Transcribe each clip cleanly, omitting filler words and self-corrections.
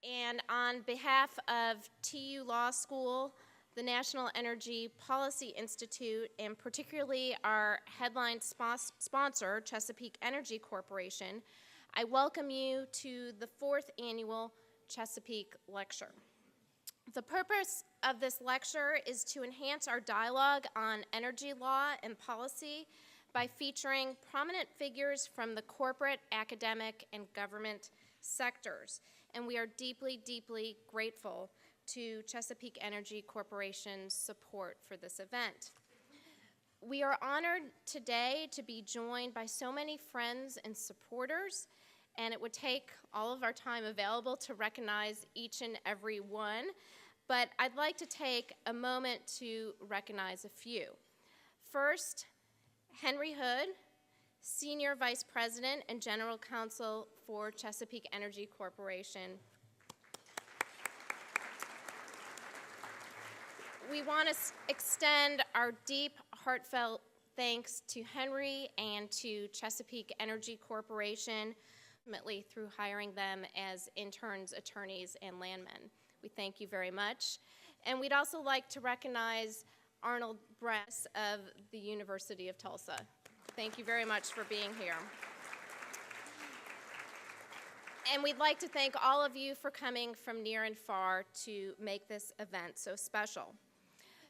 And on behalf of TU Law School, the National Energy Policy Institute, and particularly our headline sponsor, Chesapeake Energy Corporation, I welcome you to the 4th Annual Chesapeake Lecture. The purpose of this lecture is to enhance our dialogue on energy law and policy by featuring prominent figures from the corporate, academic, and government sectors. And we are deeply, deeply grateful to Chesapeake Energy Corporation's support for this event. We are honored today to be joined by so many friends and supporters, and it would take all of our time available to recognize each and every one, but I'd like to take a moment to recognize a few. First, Henry Hood, Senior Vice President and General Counsel for Chesapeake Energy Corporation. We want to extend our deep, heartfelt thanks to Henry and to Chesapeake Energy Corporation, ultimately through hiring them as interns, attorneys, and landmen. We thank you very much. And we'd also like to recognize Arnold Bress of the University of Tulsa. Thank you very much for being here. And we'd like to thank all of you for coming from near and far to make this event so special.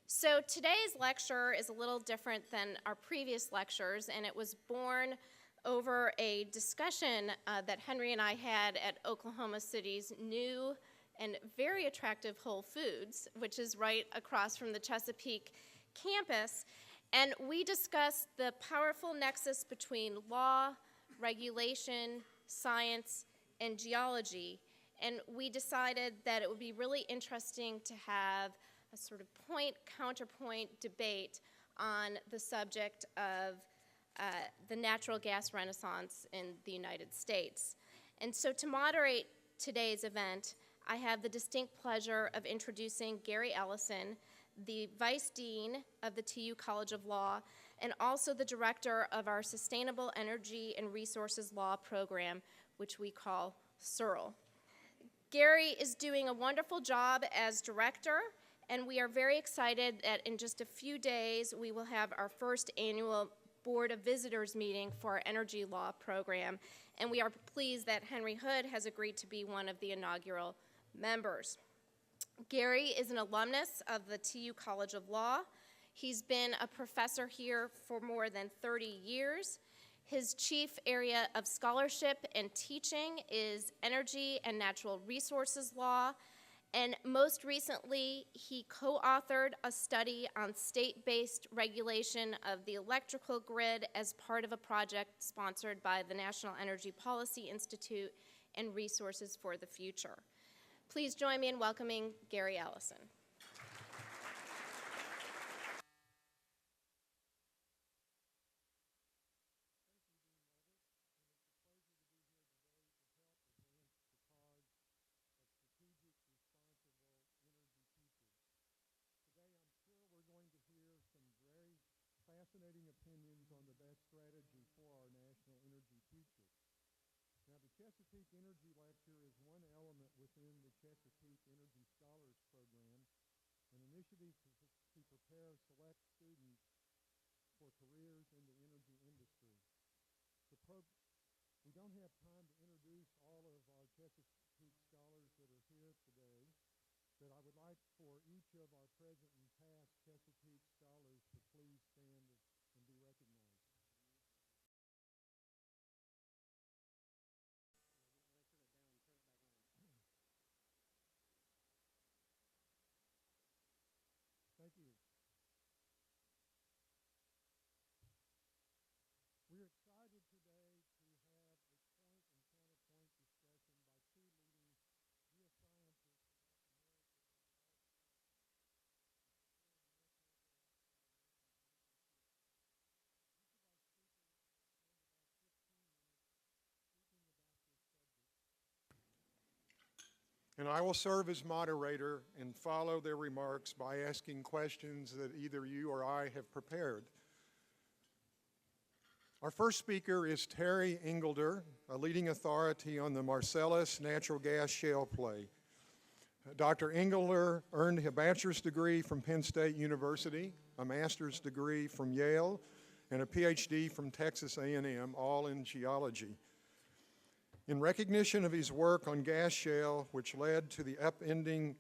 So today's lecture is a little different than our previous lectures, and it was born over a discussion that Henry and I had at Oklahoma City's new and very attractive Whole Foods, which is right across from the Chesapeake campus. And we discussed the powerful nexus between law, regulation, science, and geology. And we decided that it would be really interesting to have a sort of point-counterpoint debate on the subject of the natural gas renaissance in the United States. And so to moderate today's event, I have the distinct pleasure of introducing Gary Ellison, the Vice Dean of the TU College of Law, and also the Director of our Sustainable Energy and Resources Law program, which we call SERL. Gary is doing a wonderful job as Director, and we are very excited that in just a few days we will have our first annual Board of Visitors meeting for our Energy Law program, and we are pleased that Henry Hood has agreed to be one of the inaugural members. Gary is an alumnus of the TU College of Law. He's been a professor here for more than 30 years. His chief area of scholarship and teaching is energy and natural resources law, and most recently, he co-authored a study on state-based regulation of the electrical grid as part of a project sponsored by the National Energy Policy Institute and Resources for the Future. Please join me in welcoming Gary Ellison. Fascinating opinions on the best strategy for our national energy future. Now, the Chesapeake Energy Lecture is one element within the Chesapeake Energy Scholars Program, an initiative to prepare select students for careers in the energy industry. We don't have time to introduce all of our Chesapeake scholars that are here today, but I would like for each of our present and past Chesapeake scholars to please stand and be recognized. Thank you. We're excited today to have a point and counterpoint discussion by two leading geoscientists. And I will serve as moderator and follow their remarks by asking questions that either you or I have prepared. Our first speaker is Terry Engelder, a leading authority on the Marcellus natural gas shale play. Dr. Engelder earned a bachelor's degree from Penn State University, a master's degree from Yale, and a PhD from Texas A&M, all in geology. In recognition of his work on gas shale, which led to the upending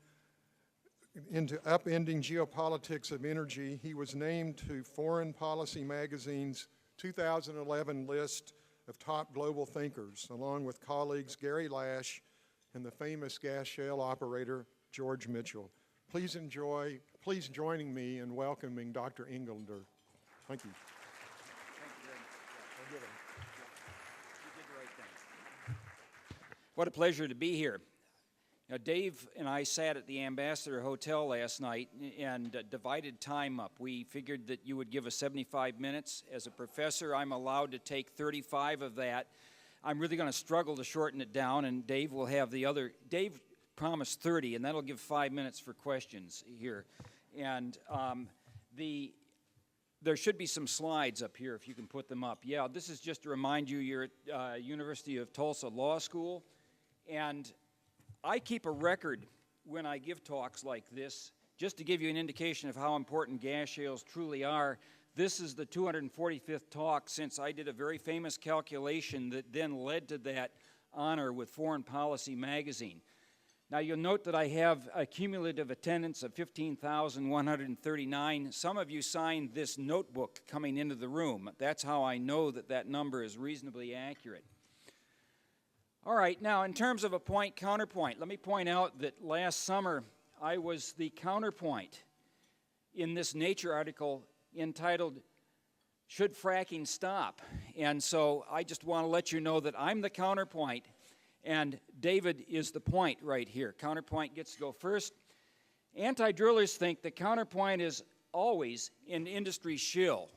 geopolitics of energy, he was named to Foreign Policy Magazine's 2011 list of top global thinkers, along with colleagues Gary Lash and the famous gas shale operator George Mitchell. Please joining me in welcoming Dr. Engelder. Thank you. What a pleasure to be here. Now, Dave and I sat at the Ambassador Hotel last night and divided time up. We figured that you would give us 75 minutes. As a professor, I'm allowed to take 35 of that. I'm really going to struggle to shorten it down, and Dave will have the other. Dave promised 30, and that'll give 5 minutes for questions here. And there should be some slides up here if you can put them up. Yeah, this is just to remind you you're at University of Tulsa Law School. And I keep a record when I give talks like this, just to give you an indication of how important gas shales truly are. This is the 245th talk since I did a very famous calculation that then led to that honor with Foreign Policy Magazine. Now, you'll note that I have a cumulative attendance of 15,139. Some of you signed this notebook coming into the room. That's how I know that that number is reasonably accurate. All right, now in terms of a point-counterpoint, let me point out that last summer I was the counterpoint in this Nature article entitled, "Should Fracking Stop?" And so I just want to let you know that I'm the counterpoint, and David is the point right here. Counterpoint gets to go first. Anti-drillers think the counterpoint is always an industry shill,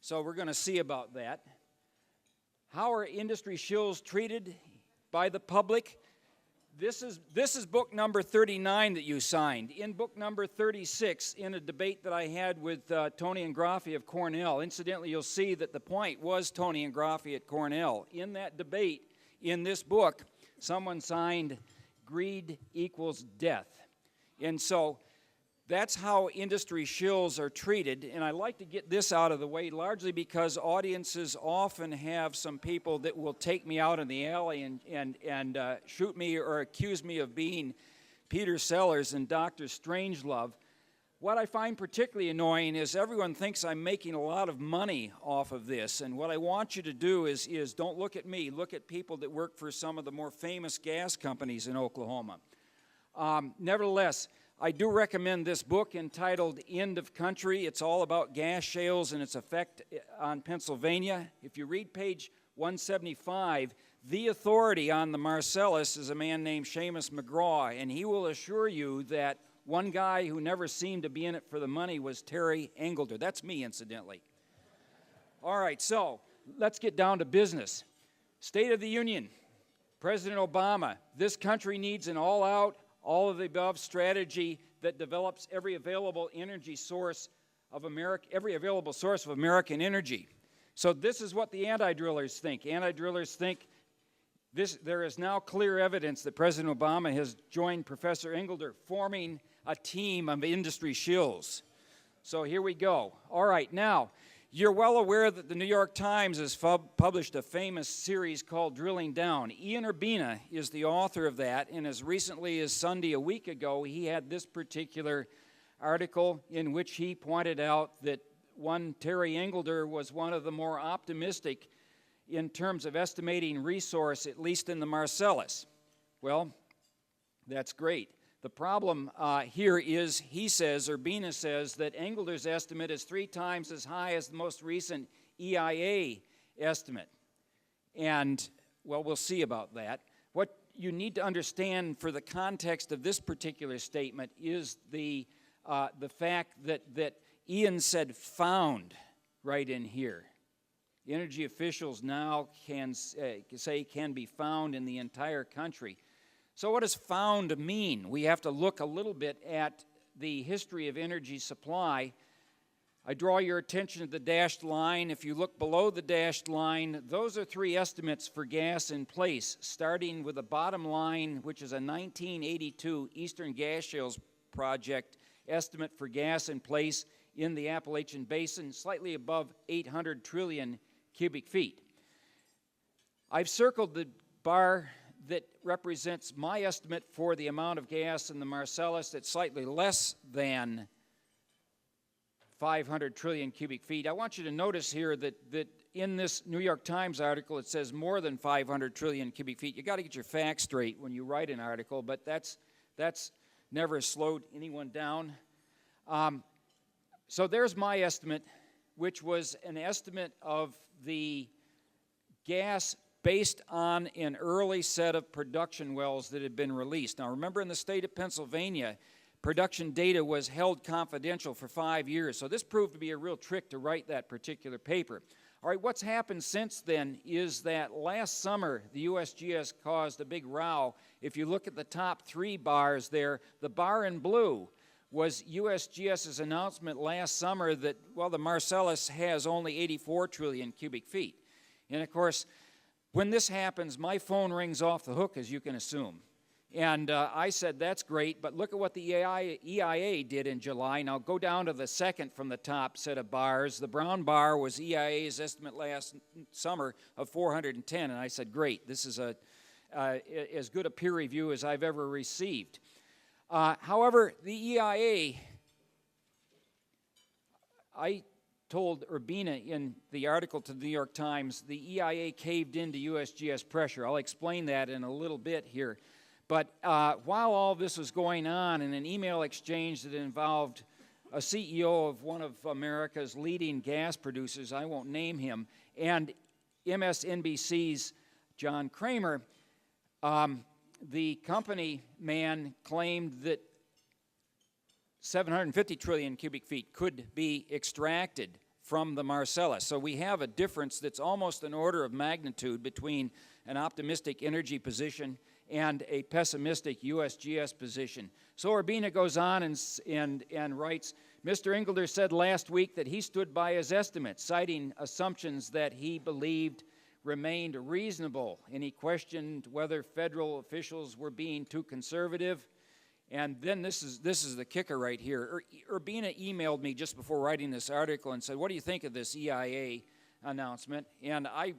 so we're going to see about that. How are industry shills treated by the public? This is book number 39 that you signed. In book number 36, in a debate that I had with Tony Ingraffi of Cornell, incidentally, you'll see that the point was Tony Ingraffi at Cornell. In that debate, in this book, someone signed, "Greed equals death." And so that's how industry shills are treated, and I like to get this out of the way largely because audiences often have some people that will take me out in the alley and shoot me or accuse me of being Peter Sellers and Dr. Strangelove. What I find particularly annoying is everyone thinks I'm making a lot of money off of this, and what I want you to do is don't look at me, look at people that work for some of the more famous gas companies in Oklahoma. Nevertheless, I do recommend this book entitled End of Country. It's all about gas shales and its effect on Pennsylvania. If you read page 175, the authority on the Marcellus is a man named Seamus McGraw, and he will assure you that one guy who never seemed to be in it for the money was Terry Engelder. That's me, incidentally. All right, so let's get down to business. State of the Union. President Obama, this country needs an all-out, all-of-the-above strategy that develops every available source of American energy. So this is what the anti-drillers think. Anti-drillers think there is now clear evidence that President Obama has joined Professor Engelder, forming a team of industry shills. So here we go. All right, now, you're well aware that the New York Times has published a famous series called Drilling Down. Ian Urbina is the author of that, and as recently as Sunday a week ago, he had this particular article in which he pointed out that one Terry Engelder was one of the more optimistic in terms of estimating resource, at least in the Marcellus. Well, that's great. The problem here is, Urbina says, that Engelder's estimate is 3 times as high as the most recent EIA estimate. And, well, we'll see about that. What you need to understand for the context of this particular statement is the fact that Ian said found right in here. Energy officials now can be found in the entire country. So what does found mean? We have to look a little bit at the history of energy supply. I draw your attention to the dashed line. If you look below the dashed line, those are 3 estimates for gas in place, starting with the bottom line, which is a 1982 Eastern Gas Shales project estimate for gas in place in the Appalachian Basin, slightly above 800 trillion cubic feet. I've circled the bar that represents my estimate for the amount of gas in the Marcellus that's slightly less than 500 trillion cubic feet. I want you to notice here that in this New York Times article it says more than 500 trillion cubic feet. You got to get your facts straight when you write an article, but that's never slowed anyone down. So there's my estimate, which was an estimate of the gas based on an early set of production wells that had been released. Now remember, in the state of Pennsylvania, production data was held confidential for 5 years, so this proved to be a real trick to write that particular paper. All right, what's happened since then is that last summer the USGS caused a big row. If you look at the top 3 bars there, the bar in blue was USGS's announcement last summer that, well, the Marcellus has only 84 trillion cubic feet. And of course, when this happens, my phone rings off the hook, as you can assume. And I said, that's great, but look at what the EIA did in July. Now go down to the second from the top set of bars. The brown bar was EIA's estimate last summer of 410, and I said, great, this is as good a peer review as I've ever received. However, the EIA, I told Urbina in the article to the New York Times, the EIA caved into USGS pressure. I'll explain that in a little bit here. But while all this was going on, in an email exchange that involved a CEO of one of America's leading gas producers, I won't name him, and MSNBC's John Kramer, the company man claimed that 750 trillion cubic feet could be extracted from the Marcellus. So we have a difference that's almost an order of magnitude between an optimistic energy position and a pessimistic USGS position. So Urbina goes on and writes, Mr. Engelder said last week that he stood by his estimates, citing assumptions that he believed remained reasonable, and he questioned whether federal officials were being too conservative. And then this is the kicker right here. Urbina emailed me just before writing this article and said, what do you think of this EIA announcement? And I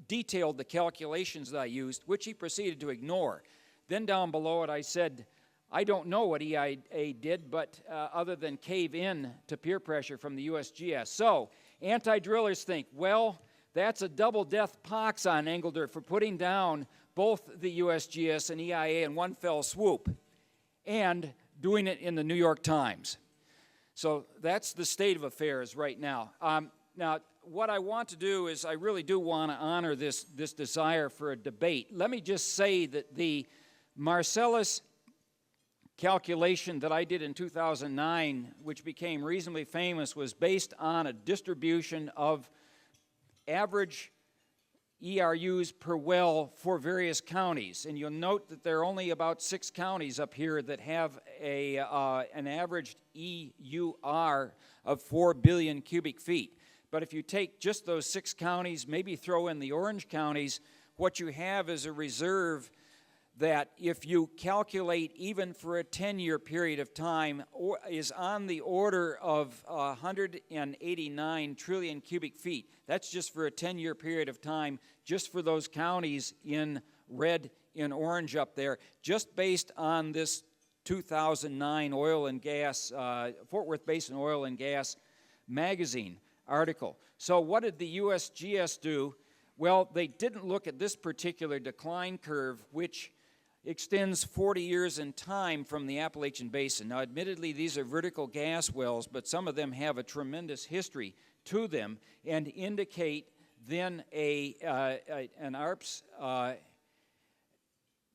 detailed the calculations that I used, which he proceeded to ignore. Then down below it I said, I don't know what EIA did, but other than cave in to peer pressure from the USGS. So anti-drillers think, well, that's a double death pox on Engelder for putting down both the USGS and EIA in one fell swoop and doing it in the New York Times. So that's the state of affairs right now. Now, what I want to do is I really do want to honor this desire for a debate. Let me just say that the Marcellus calculation that I did in 2009, which became reasonably famous, was based on a distribution of average ERUs per well for various counties. And you'll note that there are only about 6 counties up here that have an averaged EUR of 4 billion cubic feet. But if you take just those 6 counties, maybe throw in the orange counties, what you have is a reserve that, if you calculate even for a 10-year period of time, is on the order of 189 trillion cubic feet. That's just for a 10-year period of time, just for those counties in red and orange up there, just based on this 2009 oil and gas, Fort Worth Basin Oil and Gas magazine article. So what did the USGS do? Well, they didn't look at this particular decline curve, which extends 40 years in time from the Appalachian Basin. Now, admittedly, these are vertical gas wells, but some of them have a tremendous history to them and indicate then an ARPS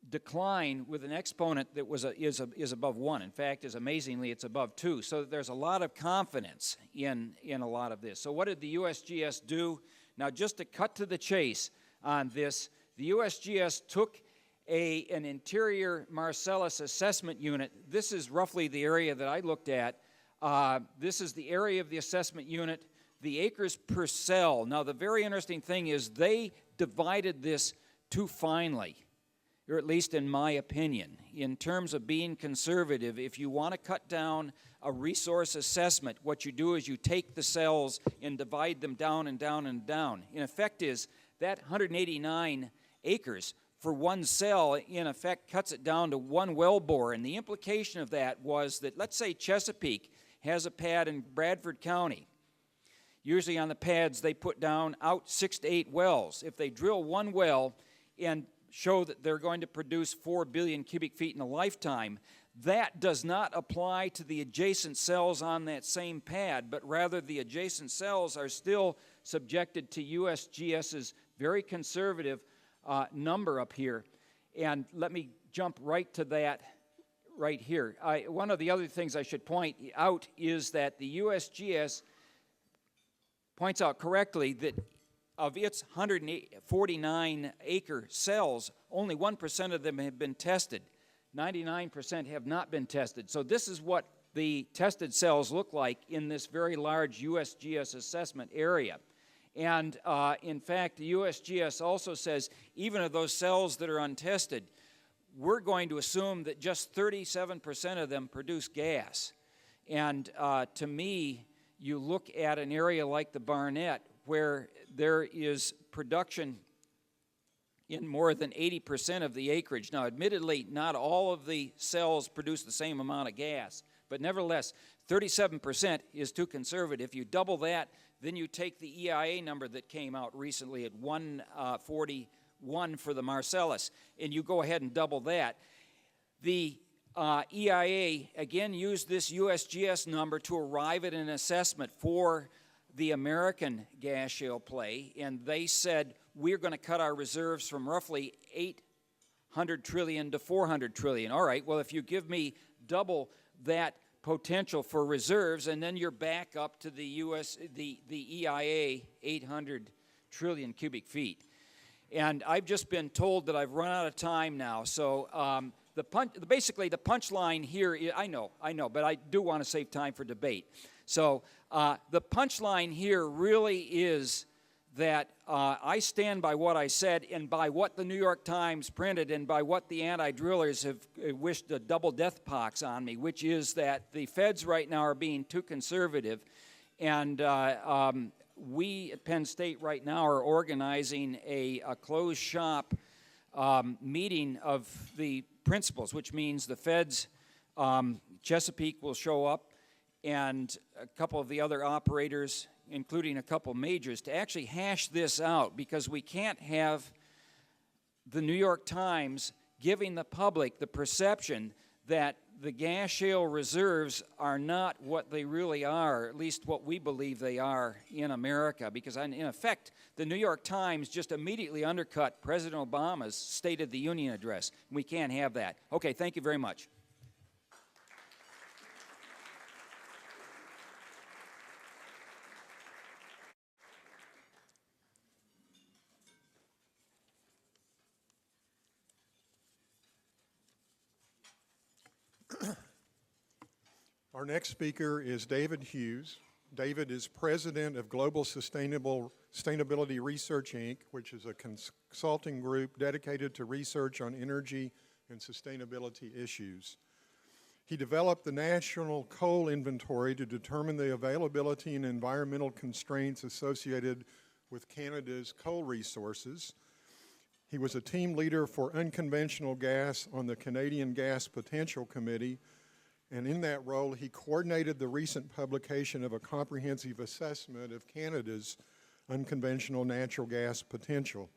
decline with an exponent that is above 1. In fact, amazingly, it's above 2. So there's a lot of confidence in a lot of this. So what did the USGS do? Now, just to cut to the chase on this, the USGS took an interior Marcellus assessment unit. This is roughly the area that I looked at This is the area of the assessment unit, the acres per cell. Now, the very interesting thing is they divided this too finely, or at least in my opinion, in terms of being conservative. If you want to cut down a resource assessment, what you do is you take the cells and divide them down and down and down. In effect is that 189 acres for one cell, in effect, cuts it down to one well bore. And the implication of that was that, let's say Chesapeake has a pad in Bradford County. Usually on the pads they put down out 6 to 8 wells. If they drill one well and show that they're going to produce 4 billion cubic feet in a lifetime, that does not apply to the adjacent cells on that same pad, but rather the adjacent cells are still subjected to USGS's very conservative number up here. And let me jump right to that right here. One of the other things I should point out is that the USGS points out correctly that of its 149 acre cells, only 1% of them have been tested. 99% have not been tested. So this is what the tested cells look like in this very large USGS assessment area. And in fact, the USGS also says even of those cells that are untested, we're going to assume that just 37% of them produce gas. And to me, you look at an area like the Barnett where there is production in more than 80% of the acreage. Now, admittedly, not all of the cells produce the same amount of gas, but nevertheless, 37% is too conservative. If you double that, then you take the EIA number that came out recently at 141 for the Marcellus, and you go ahead and double that. The EIA, again, used this USGS number to arrive at an assessment for the American gas shale play, and they said, we're going to cut our reserves from roughly 800 trillion to 400 trillion. All right, well, if you give me double that potential for reserves, and then you're back up to the EIA 800 trillion cubic feet. And I've just been told that I've run out of time now, so basically the punchline here is, I know, but I do want to save time for debate. So the punchline here really is that I stand by what I said and by what the New York Times printed and by what the anti-drillers have wished to double death pox on me, which is that the feds right now are being too conservative, and we at Penn State right now are organizing a closed shop meeting of the principals, which means the feds, Chesapeake will show up, and a couple of the other operators, including a couple majors, to actually hash this out, because we can't have the New York Times giving the public the perception that the gas shale reserves are not what they really are, at least what we believe they are in America, because in effect, the New York Times just immediately undercut President Obama's State of the Union address. We can't have that. Okay, thank you very much. Our next speaker is David Hughes. David is president of Global Sustainability Research, Inc., which is a consulting group dedicated to research on energy and sustainability issues. He developed the National Coal Inventory to determine the availability and environmental constraints associated with Canada's coal resources. He was a team leader for unconventional gas on the Canadian Gas Potential Committee, and in that role, he coordinated the recent publication of a comprehensive assessment of Canada's unconventional natural gas potential.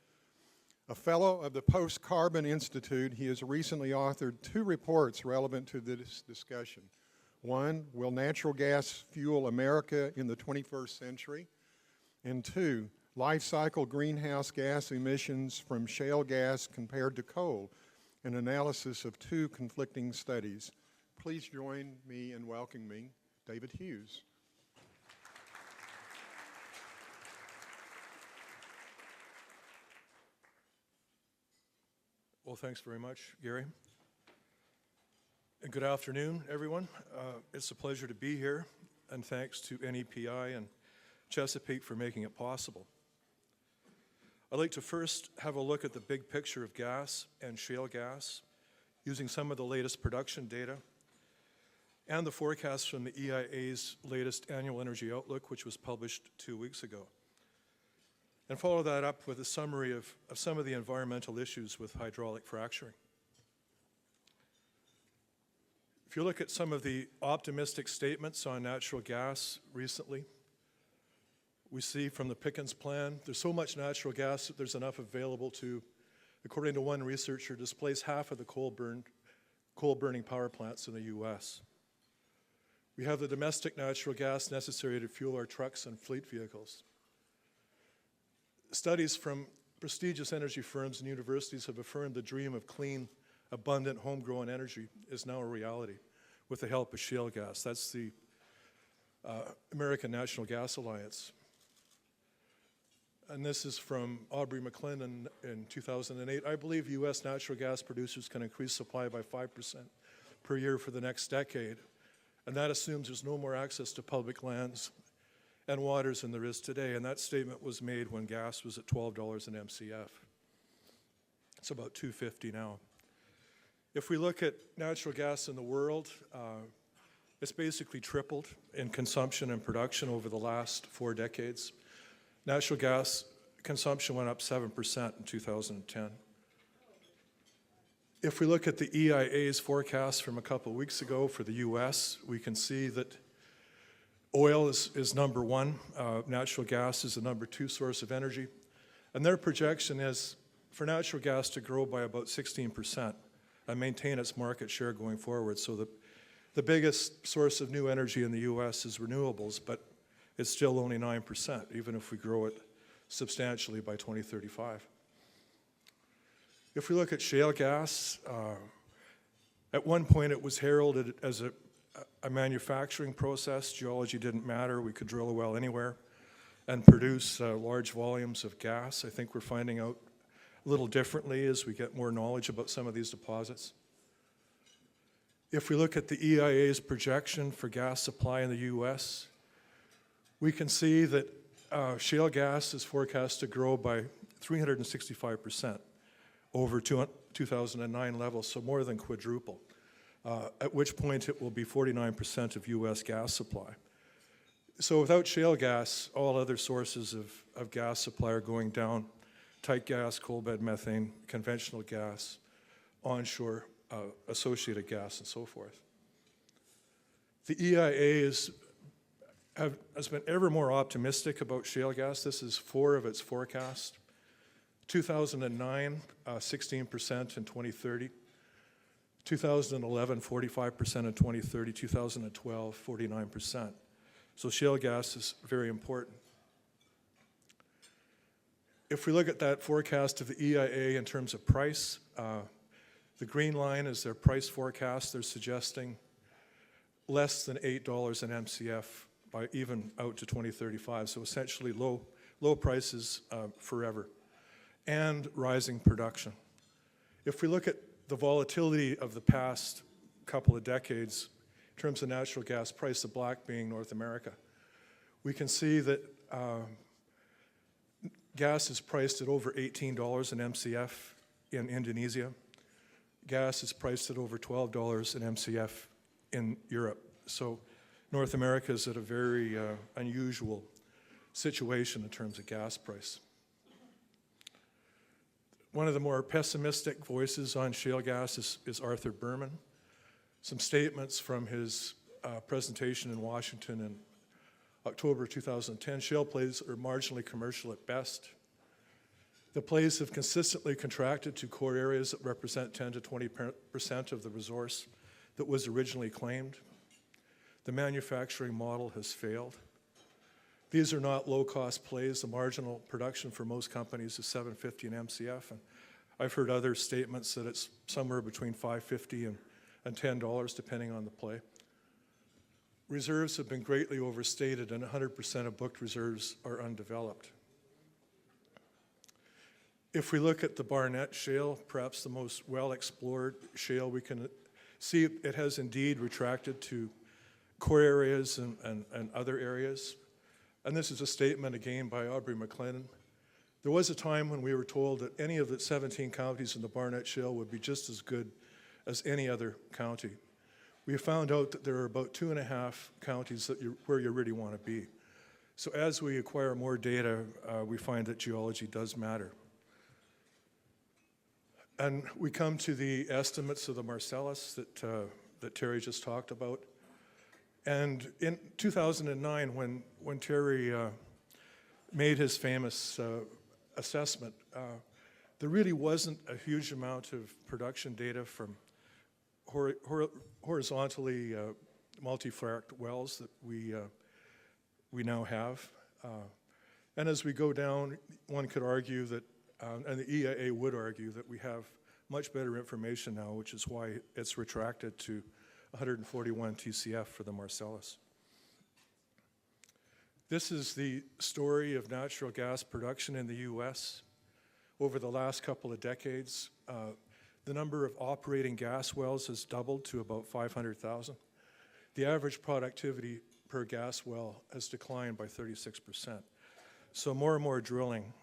A fellow of the Post-Carbon Institute, he has recently authored 2 reports relevant to this discussion. One, Will Natural Gas Fuel America in the 21st Century? And 2, Life Cycle Greenhouse Gas Emissions from Shale Gas Compared to Coal, an analysis of 2 conflicting studies. Please join me in welcoming David Hughes. Well, thanks very much, Gary. And good afternoon, everyone. It's a pleasure to be here, and thanks to NEPI and Chesapeake for making it possible. I'd like to first have a look at the big picture of gas and shale gas using some of the latest production data and the forecasts from the EIA's latest annual energy outlook, which was published 2 weeks ago. And follow that up with a summary of some of the environmental issues with hydraulic fracturing. If you look at some of the optimistic statements on natural gas recently, we see from the Pickens plan, there's so much natural gas that there's enough available to, according to one researcher, displace half of the coal-burning power plants in the U.S. We have the domestic natural gas necessary to fuel our trucks and fleet vehicles. Studies from prestigious energy firms and universities have affirmed the dream of clean, abundant, homegrown energy is now a reality with the help of shale gas. That's the American National Gas Alliance. And this is from Aubrey McClendon in 2008. I believe U.S. natural gas producers can increase supply by 5% per year for the next decade. And that assumes there's no more access to public lands and waters than there is today. And that statement was made when gas was at $12 an MCF. It's about $2.50 now. If we look at natural gas in the world, it's basically tripled in consumption and production over the last 4 decades. Natural gas consumption went up 7% in 2010. If we look at the EIA's forecast from a couple of weeks ago for the U.S., we can see that oil is number one. Natural gas is the number 2 source of energy. And their projection is for natural gas to grow by about 16% and maintain its market share going forward. So the biggest source of new energy in the U.S. is renewables, but it's still only 9%, even if we grow it substantially by 2035. If we look at shale gas, at one point it was heralded as a manufacturing process. Geology didn't matter. We could drill a well anywhere and produce large volumes of gas. I think we're finding out a little differently as we get more knowledge about some of these deposits. If we look at the EIA's projection for gas supply in the U.S., we can see that shale gas is forecast to grow by 365% over 2009 levels, so more than quadruple, at which point it will be 49% of U.S. gas supply. So without shale gas, all other sources of gas supply are going down: tight gas, coal bed methane, conventional gas, onshore associated gas, and so forth. The EIA has been ever more optimistic about shale gas. This is 4 of its forecasts. 2009, 16% in 2030. 2011, 45% in 2030. 2012, 49%. So shale gas is very important. If we look at that forecast of the EIA in terms of price, the green line is their price forecast. They're suggesting less than $8 an MCF by even out to 2035. So essentially low prices forever and rising production. If we look at the volatility of the past couple of decades in terms of natural gas price, the black being North America, we can see that gas is priced at over $18 an MCF in Indonesia. Gas is priced at over $12 an MCF in Europe. So North America is at a very unusual situation in terms of gas price. One of the more pessimistic voices on shale gas is Arthur Berman. Some statements from his presentation in Washington in October 2010. Shale plays are marginally commercial at best. The plays have consistently contracted to core areas that represent 10 to 20% of the resource that was originally claimed. The manufacturing model has failed. These are not low-cost plays. The marginal production for most companies is $7.50 an MCF, and I've heard other statements that it's somewhere between $5.50 and $10, depending on the play. Reserves have been greatly overstated, and 100% of booked reserves are undeveloped. If we look at the Barnett Shale, perhaps the most well-explored shale we can see it has indeed retracted to core areas and other areas. And this is a statement again by Aubrey McLennan. There was a time when we were told that any of the 17 counties in the Barnett Shale would be just as good as any other county. We have found out that there are about 2.5 counties where you really want to be. So as we acquire more data, we find that geology does matter. And we come to the estimates of the Marcellus that Terry just talked about. And in 2009, when Terry made his famous assessment, there really wasn't a huge amount of production data from horizontally multi-fracked wells that we now have. And as we go down, one could argue that, and the EIA would argue that we have much better information now, which is why it's retracted to 141 TCF for the Marcellus. This is the story of natural gas production in the U.S. over the last couple of decades. The number of operating gas wells has doubled to about 500,000. The average productivity per gas well has declined by 36%. So more and more drilling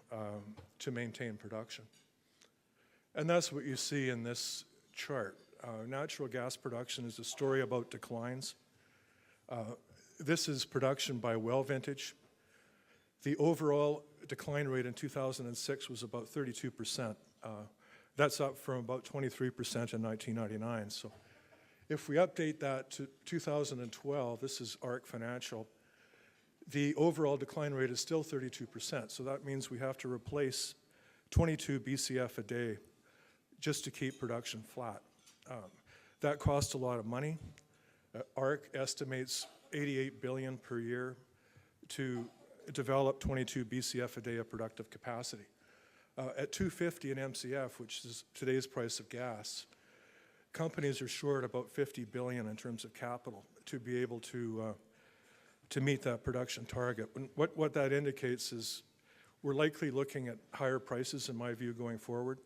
to maintain production. And that's what you see in this chart. Natural gas production is a story about declines. This is production by well vintage. The overall decline rate in 2006 was about 32%. That's up from about 23% in 1999. So if we update that to 2012, this is ARC Financial, the overall decline rate is still 32%. So that means we have to replace 22 BCF a day just to keep production flat. That costs a lot of money. ARC estimates $88 billion per year to develop 22 BCF a day of productive capacity. At $2.50 an MCF, which is today's price of gas, companies are short about $50 billion in terms of capital to be able to meet that production target. And what that indicates is we're likely looking at higher prices, in my view, going forward,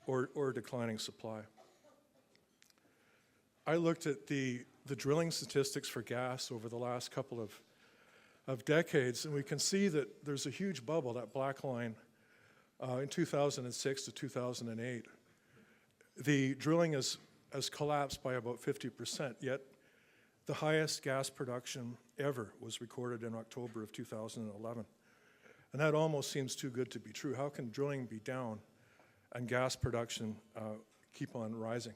or declining supply. I looked at the drilling statistics for gas over the last couple of decades, and we can see that there's a huge bubble, that black line, in 2006 to 2008. The drilling has collapsed by about 50%, yet the highest gas production ever was recorded in October of 2011. And that almost seems too good to be true. How can drilling be down and gas production keep on rising?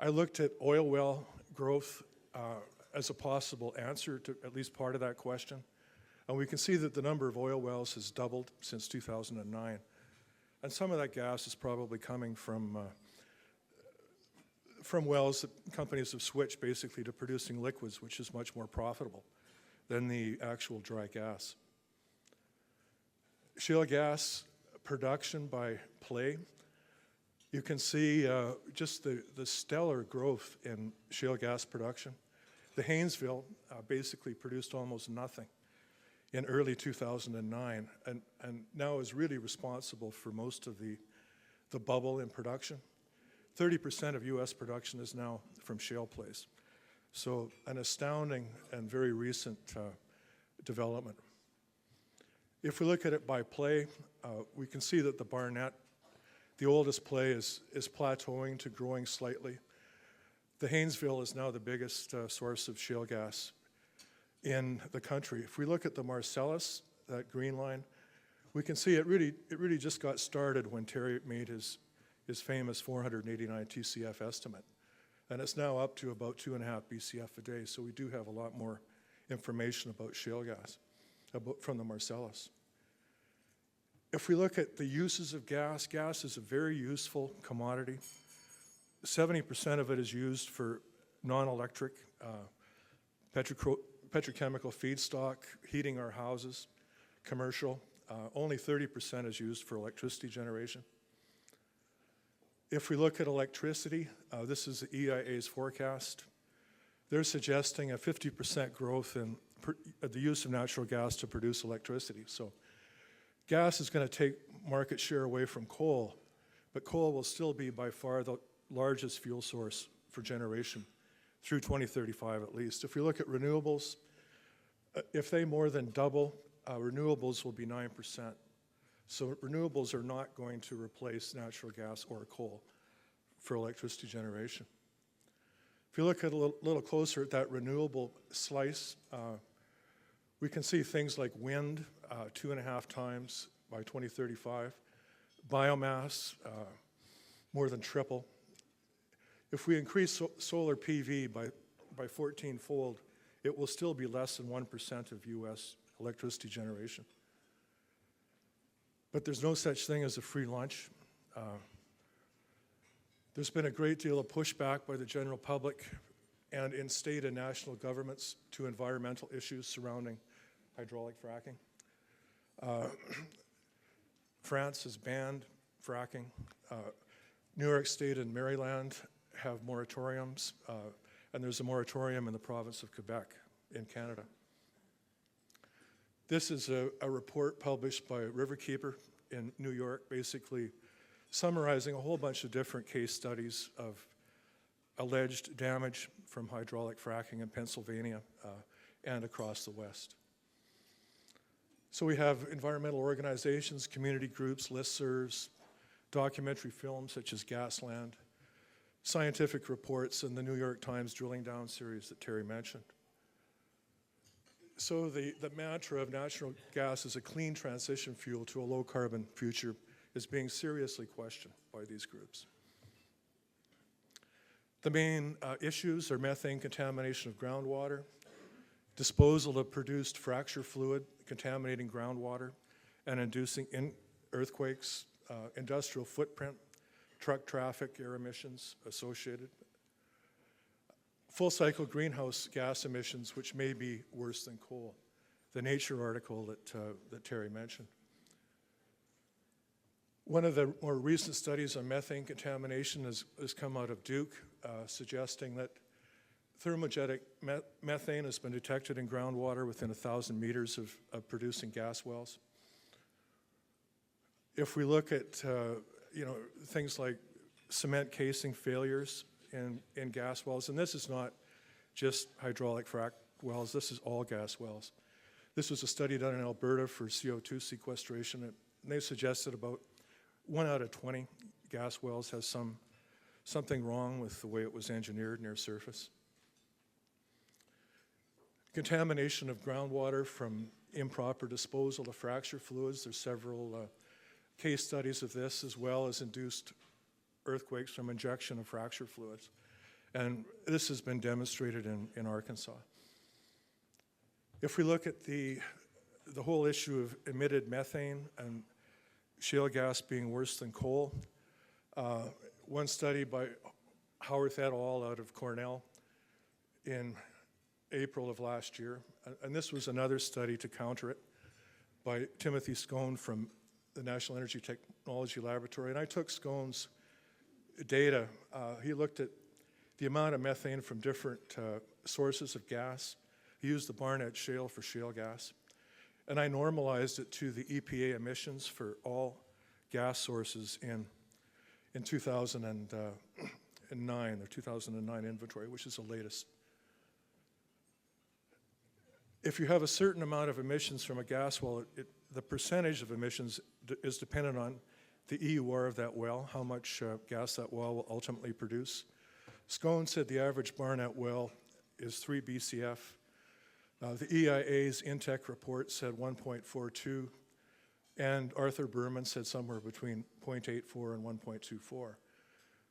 I looked at oil well growth as a possible answer to at least part of that question. And we can see that the number of oil wells has doubled since 2009. And some of that gas is probably coming from wells that companies have switched basically to producing liquids, which is much more profitable than the actual dry gas. Shale gas production by play. You can see just the stellar growth in shale gas production. The Haynesville basically produced almost nothing in early 2009 and now is really responsible for most of the bubble in production. 30% of U.S. production is now from shale plays. So an astounding and very recent development. If we look at it by play, we can see that the Barnett, the oldest play, is plateauing to growing slightly. The Haynesville is now the biggest source of shale gas in the country. If we look at the Marcellus, that green line, we can see it really just got started when Terry made his famous 489 TCF estimate. And it's now up to about 2.5 BCF a day, so we do have a lot more information about shale gas from the Marcellus. If we look at the uses of gas, gas is a very useful commodity. 70% of it is used for non-electric petrochemical feedstock, heating our houses, commercial. Only 30% is used for electricity generation. If we look at electricity, this is the EIA's forecast. They're suggesting a 50% growth in the use of natural gas to produce electricity. So gas is going to take market share away from coal, but coal will still be by far the largest fuel source for generation through 2035 at least. If we look at renewables, if they more than double, renewables will be 9%. So renewables are not going to replace natural gas or coal for electricity generation. If you look at a little closer at that renewable slice, we can see things like wind, 2.5 times by 2035, biomass, more than triple. If we increase solar PV by 14-fold, it will still be less than 1% of US electricity generation. But there's no such thing as a free lunch. There's been a great deal of pushback by the general public and in state and national governments to environmental issues surrounding hydraulic fracking. France has banned fracking. New York State and Maryland have moratoriums, and there's a moratorium in the province of Quebec in Canada. This is a report published by Riverkeeper in New York, basically summarizing a whole bunch of different case studies of alleged damage from hydraulic fracking in Pennsylvania and across the West. So we have environmental organizations, community groups, listservs, documentary films such as Gasland, scientific reports, and the New York Times Drilling Down series that Terry mentioned. So the mantra of natural gas as a clean transition fuel to a low-carbon future is being seriously questioned by these groups. The main issues are methane contamination of groundwater, disposal of produced fracture fluid contaminating groundwater and inducing earthquakes, industrial footprint, truck traffic, air emissions associated, full cycle greenhouse gas emissions, which may be worse than coal, the Nature article that Terry mentioned. One of the more recent studies on methane contamination has come out of Duke, suggesting that thermogenic methane has been detected in groundwater within 1,000 meters of producing gas wells. If we look at things like cement casing failures in gas wells, and this is not just hydraulic frac wells, this is all gas wells. This was a study done in Alberta for CO2 sequestration, and they suggested about 1 out of 20 gas wells has something wrong with the way it was engineered near surface. Contamination of groundwater from improper disposal of fracture fluids. There's several case studies of this, as well as induced earthquakes from injection of fracture fluids. And this has been demonstrated in Arkansas. If we look at the whole issue of emitted methane and shale gas being worse than coal, one study by Howarth et al. Out of Cornell in April of last year, and this was another study to counter it by Timothy Scone from the National Energy Technology Laboratory. And I took Scone's data. He looked at the amount of methane from different sources of gas. He used the Barnett Shale for shale gas. And I normalized it to the EPA emissions for all gas sources in 2009, the 2009 inventory, which is the latest. If you have a certain amount of emissions from a gas well, the percentage of emissions is dependent on the EUR of that well, how much gas that well will ultimately produce. Scone said the average Barnett well is 3 BCF. The EIA's Intech report said 1.42, and Arthur Berman said somewhere between 0.84 and 1.24.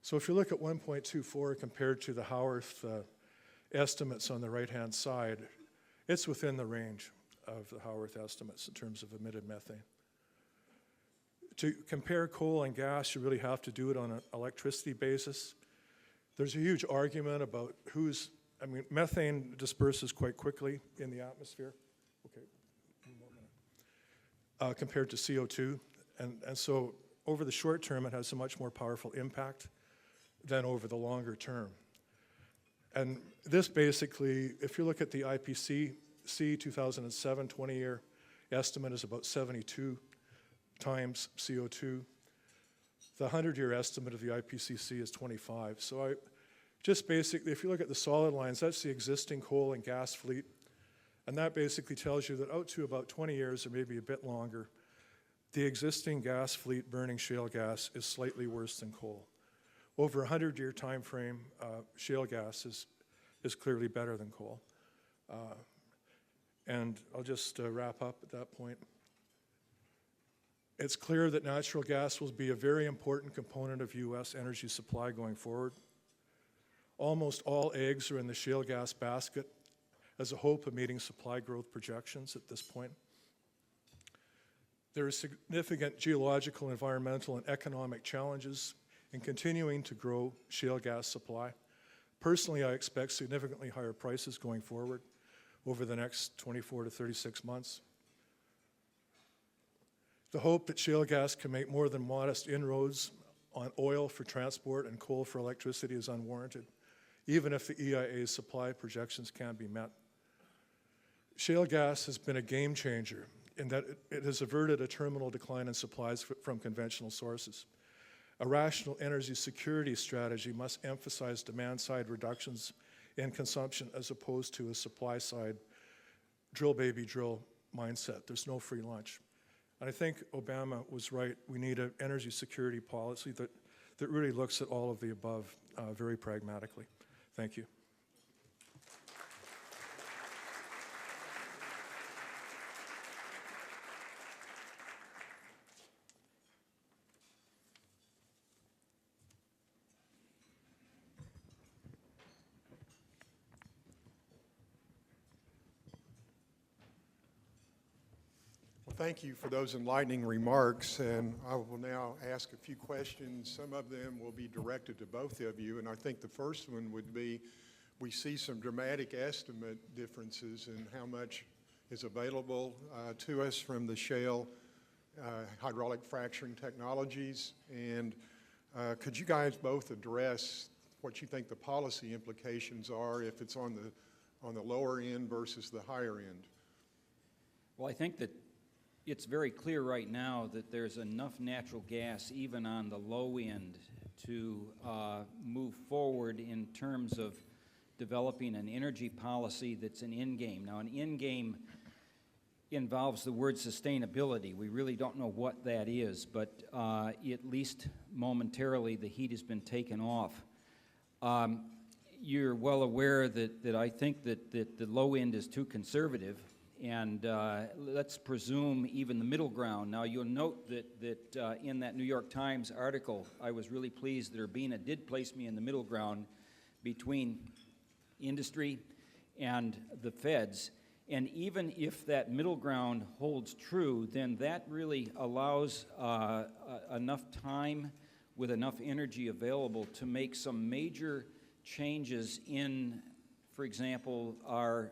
So if you look at 1.24 compared to the Howarth estimates on the right-hand side, it's within the range of the Howarth estimates in terms of emitted methane. To compare coal and gas, you really have to do it on an electricity basis. There's a huge argument about methane disperses quite quickly in the atmosphere. Okay, one more minute. Compared to CO2. And so over the short term, it has a much more powerful impact than over the longer term. And this basically, if you look at the IPCC 2007 20-year estimate is about 72 times CO2. The 100-year estimate of the IPCC is 25. So Just basically, if you look at the solid lines, that's the existing coal and gas fleet. And that basically tells you that out to about 20 years or maybe a bit longer, the existing gas fleet burning shale gas is slightly worse than coal. Over a 100-year time frame, shale gas is clearly better than coal. And I'll just wrap up at that point. It's clear that natural gas will be a very important component of U.S. energy supply going forward. Almost all eggs are in the shale gas basket as a hope of meeting supply growth projections at this point. There are significant geological, environmental, and economic challenges in continuing to grow shale gas supply. Personally, I expect significantly higher prices going forward over the next 24 to 36 months. The hope that shale gas can make more than modest inroads on oil for transport and coal for electricity is unwarranted, even if the EIA's supply projections can be met. Shale gas has been a game changer in that it has averted a terminal decline in supplies from conventional sources. A rational energy security strategy must emphasize demand-side reductions in consumption as opposed to a supply-side drill baby drill mindset. There's no free lunch. And I think Obama was right. We need an energy security policy that really looks at all of the above very pragmatically. Thank you. Thank you for those enlightening remarks, and I will now ask a few questions. Some of them will be directed to both of you, and I think the first one would be, we see some dramatic estimate differences in how much is available to us from the shale hydraulic fracturing technologies, and could you guys both address what you think the policy implications are if it's on the lower end versus the higher end? Well, I think that it's very clear right now that there's enough natural gas, even on the low end, to move forward in terms of developing an energy policy that's an end game. Now, an end game involves the word sustainability. We really don't know what that is, but at least momentarily the heat has been taken off. You're well aware that I think that the low end is too conservative, and let's presume even the middle ground. Now, you'll note that in that New York Times article, I was really pleased that Urbina did place me in the middle ground between industry and the feds. And even if that middle ground holds true, then that really allows enough time with enough energy available to make some major changes in, for example, our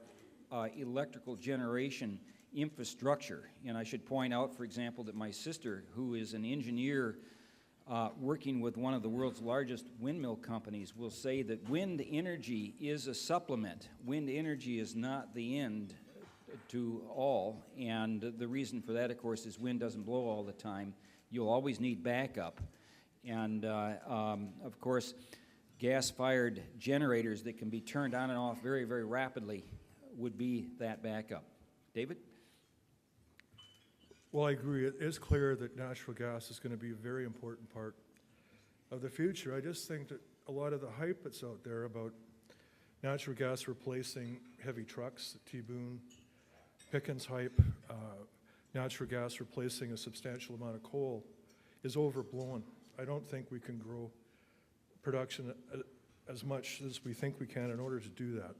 electrical generation infrastructure. And I should point out, for example, that my sister, who is an engineer working with one of the world's largest windmill companies, will say that wind energy is a supplement. Wind energy is not the end to all, and the reason for that, of course, is wind doesn't blow all the time. You'll always need backup. And, of course, gas-fired generators that can be turned on and off very, very rapidly would be that backup. David? Well, I agree. It is clear that natural gas is going to be a very important part of the future. I just think that a lot of the hype that's out there about natural gas replacing heavy trucks, T-Boone, Pickens hype, natural gas replacing a substantial amount of coal, is overblown. I don't think we can grow production as much as we think we can in order to do that.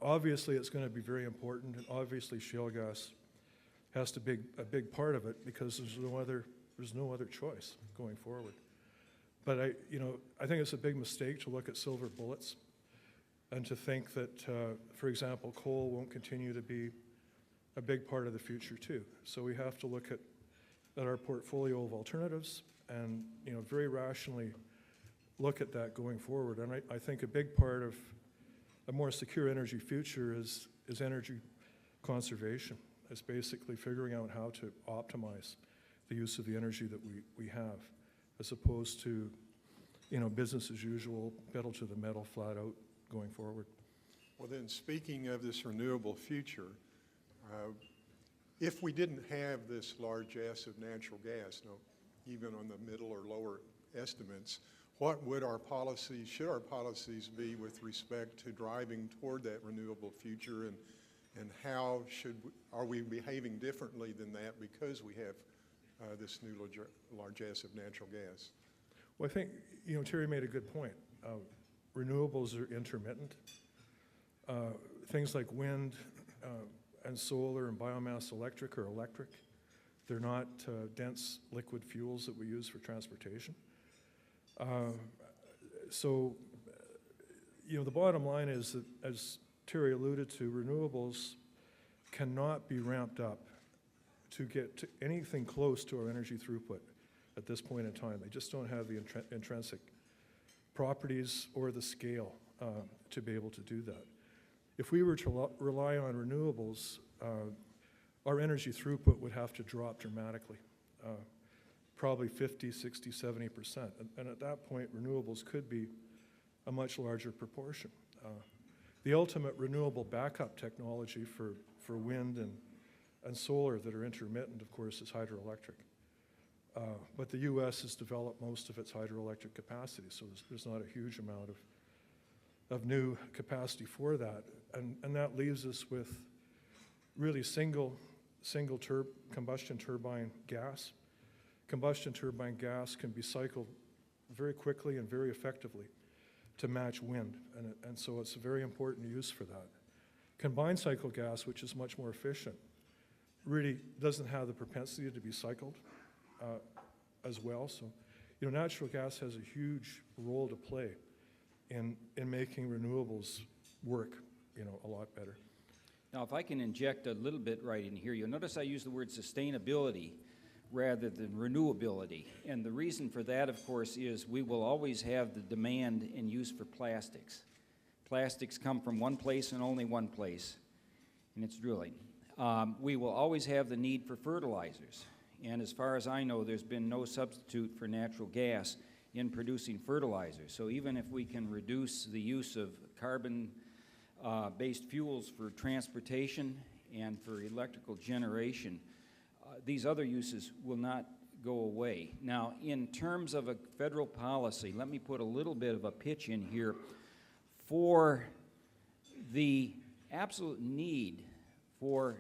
Obviously, it's going to be very important, and obviously shale gas has to be a big part of it because there's no other choice going forward. But I think it's a big mistake to look at silver bullets and to think that, for example, coal won't continue to be a big part of the future too. So we have to look at our portfolio of alternatives and very rationally look at that going forward. And I think a big part of a more secure energy future is energy conservation. It's basically figuring out how to optimize the use of the energy that we have, as opposed to business as usual, pedal to the metal, flat out going forward. Well then, speaking of this renewable future, if we didn't have this largesse of natural gas, even on the middle or lower estimates, what would our policies, should our policies be with respect to driving toward that renewable future, and how are we behaving differently than that because we have this new largesse of natural gas? Well, I think, Terry made a good point. Renewables are intermittent. Things like wind and solar and biomass electric are electric. They're not dense liquid fuels that we use for transportation. So, the bottom line is that, as Terry alluded to, renewables cannot be ramped up to get to anything close to our energy throughput at this point in time. They just don't have the intrinsic properties or the scale to be able to do that. If we were to rely on renewables, our energy throughput would have to drop dramatically, probably 50, 60, 70%. And at that point, renewables could be a much larger proportion. The ultimate renewable backup technology for wind and solar that are intermittent, of course, is hydroelectric. But the U.S. has developed most of its hydroelectric capacity, so there's not a huge amount of new capacity for that. And that leaves us with really single combustion turbine gas. Combustion turbine gas can be cycled very quickly and very effectively to match wind, and so it's a very important use for that. Combined cycle gas, which is much more efficient, really doesn't have the propensity to be cycled as well. So, natural gas has a huge role to play in making renewables work, a lot better. Now, if I can inject a little bit right in here, you'll notice I use the word sustainability rather than renewability. And the reason for that, of course, is we will always have the demand and use for plastics. Plastics come from one place and only one place, and it's drilling. We will always have the need for fertilizers. And as far as I know, there's been no substitute for natural gas in producing fertilizers. So even if we can reduce the use of carbon-based fuels for transportation and for electrical generation, these other uses will not go away. Now, in terms of a federal policy, let me put a little bit of a pitch in here for the absolute need for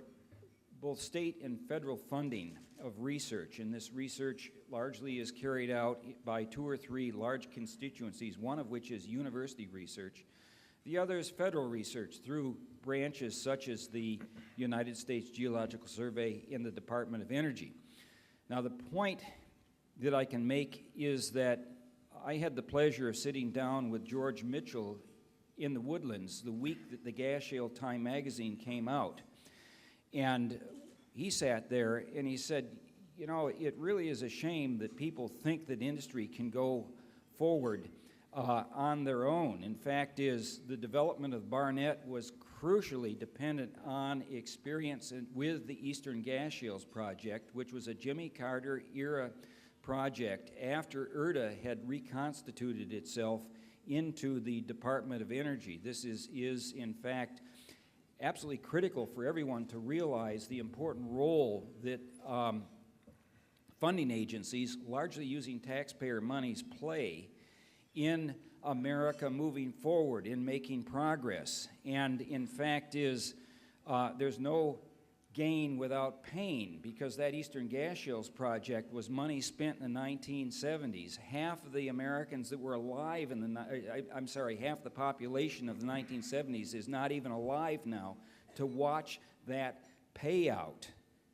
both state and federal funding of research, and this research largely is carried out by 2 or 3 large constituencies, one of which is university research. The other is federal research through branches such as the United States Geological Survey and the Department of Energy. Now, the point that I can make is that I had the pleasure of sitting down with George Mitchell in the Woodlands the week that the Gas Shale Time magazine came out. And he sat there and he said, it really is a shame that people think that industry can go forward on their own. In fact, the development of Barnett was crucially dependent on experience with the Eastern Gas Shales project, which was a Jimmy Carter era project after IRTA had reconstituted itself into the Department of Energy. This is in fact absolutely critical for everyone to realize the important role that funding agencies, largely using taxpayer monies, play in America moving forward, in making progress. And in fact there's no gain without pain, because that Eastern Gas Shales project was money spent in the 1970s. Half of the Americans that were alive in half the population of the 1970s is not even alive now to watch that payout.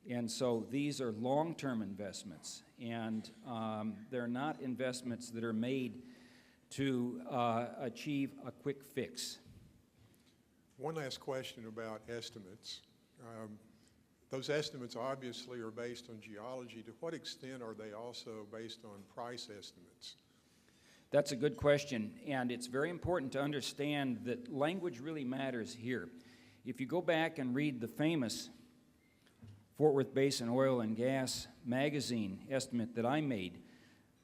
And so these are long-term investments, and they're not investments that are made to achieve a quick fix. One last question about estimates. Those estimates obviously are based on geology. To what extent are they also based on price estimates? That's a good question, and it's very important to understand that language really matters here. If you go back and read the famous Fort Worth Basin Oil and Gas magazine estimate that I made,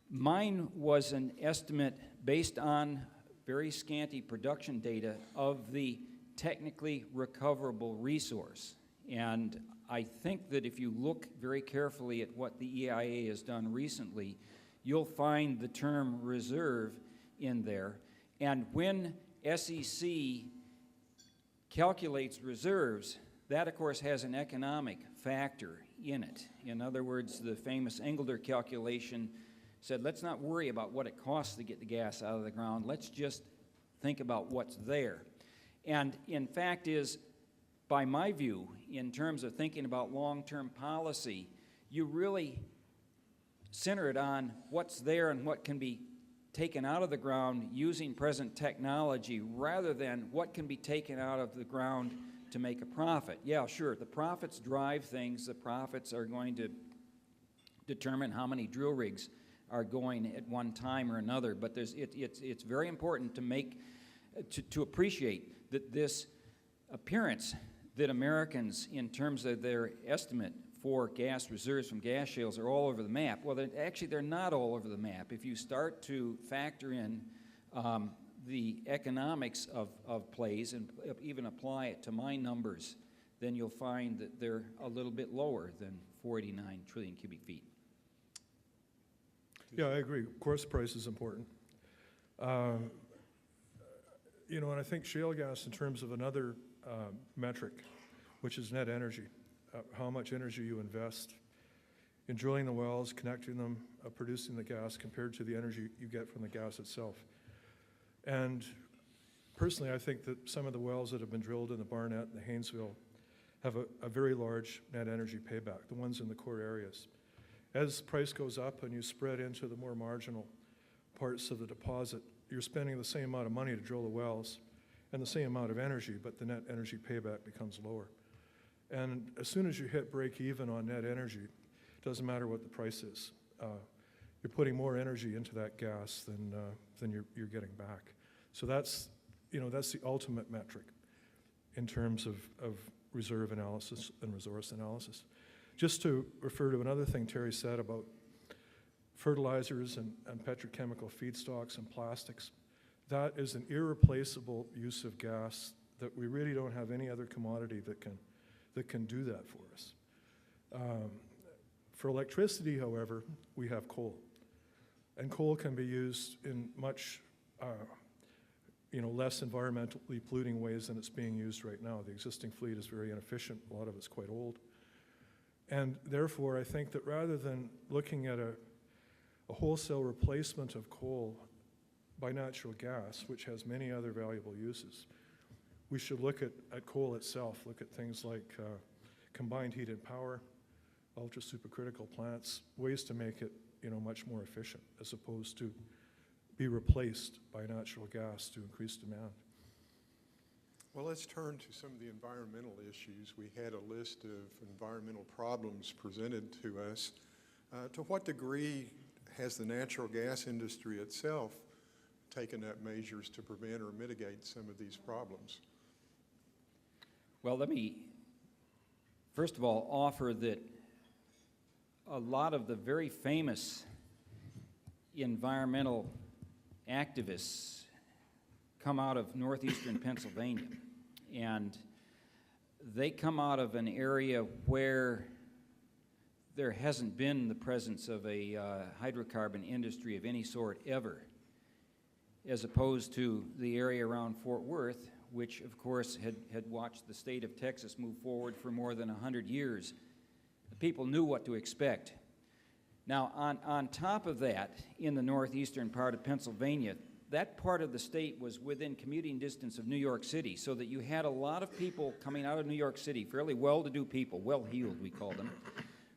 Mine was an estimate based on very scanty production data of the technically recoverable resource. And I think that if you look very carefully at what the EIA has done recently, you'll find the term reserve in there. And when SEC calculates reserves, that of course has an economic factor in it. In other words, the famous Engelder calculation said, let's not worry about what it costs to get the gas out of the ground, let's just think about what's there. And in fact is, by my view, in terms of thinking about long-term policy, you really center it on what's there and what can be taken out of the ground using present technology rather than what can be taken out of the ground to make a profit. Yeah, sure, the profits drive things. The profits are going to determine how many drill rigs are going at one time or another, but it's very important to appreciate that this appearance that Americans, in terms of their estimate for gas reserves from gas shales, are all over the map. Well, actually, they're not all over the map. If you start to factor in the economics of plays and even apply it to my numbers, then you'll find that they're a little bit lower than 489 trillion cubic feet. Yeah, I agree. Of course, price is important. You know, and I think shale gas in terms of another metric, which is net energy, how much energy you invest in drilling the wells, connecting them, producing the gas compared to the energy you get from the gas itself. And personally, I think that some of the wells that have been drilled in the Barnett and the Haynesville have a very large net energy payback, the ones in the core areas. As price goes up and you spread into the more marginal parts of the deposit, you're spending the same amount of money to drill the wells and the same amount of energy, but the net energy payback becomes lower. And as soon as you hit break even on net energy, it doesn't matter what the price is. You're putting more energy into that gas than you're getting back. So that's the ultimate metric in terms of reserve analysis and resource analysis. Just to refer to another thing Terry said about fertilizers and petrochemical feedstocks and plastics, that is an irreplaceable use of gas that we really don't have any other commodity that can do that for us. For electricity, however, we have coal. And coal can be used in much less environmentally polluting ways than it's being used right now. The existing fleet is very inefficient. A lot of it's quite old. And therefore, I think that rather than looking at a wholesale replacement of coal by natural gas, which has many other valuable uses, we should look at coal itself, look at things like combined heat and power, ultra supercritical plants, ways to make it much more efficient as opposed to be replaced by natural gas to increase demand. Well, let's turn to some of the environmental issues. We had a list of environmental problems presented to us. To what degree has the natural gas industry itself taken up measures to prevent or mitigate some of these problems? Well, let me first of all offer that a lot of the very famous environmental activists come out of northeastern Pennsylvania, and they come out of an area where there hasn't been the presence of a hydrocarbon industry of any sort ever, as opposed to the area around Fort Worth, which of course had watched the state of Texas move forward for more than 100 years. The people knew what to expect. Now, on top of that, in the northeastern part of Pennsylvania, that part of the state was within commuting distance of New York City, so that you had a lot of people coming out of New York City, fairly well-to-do people, well-heeled we call them,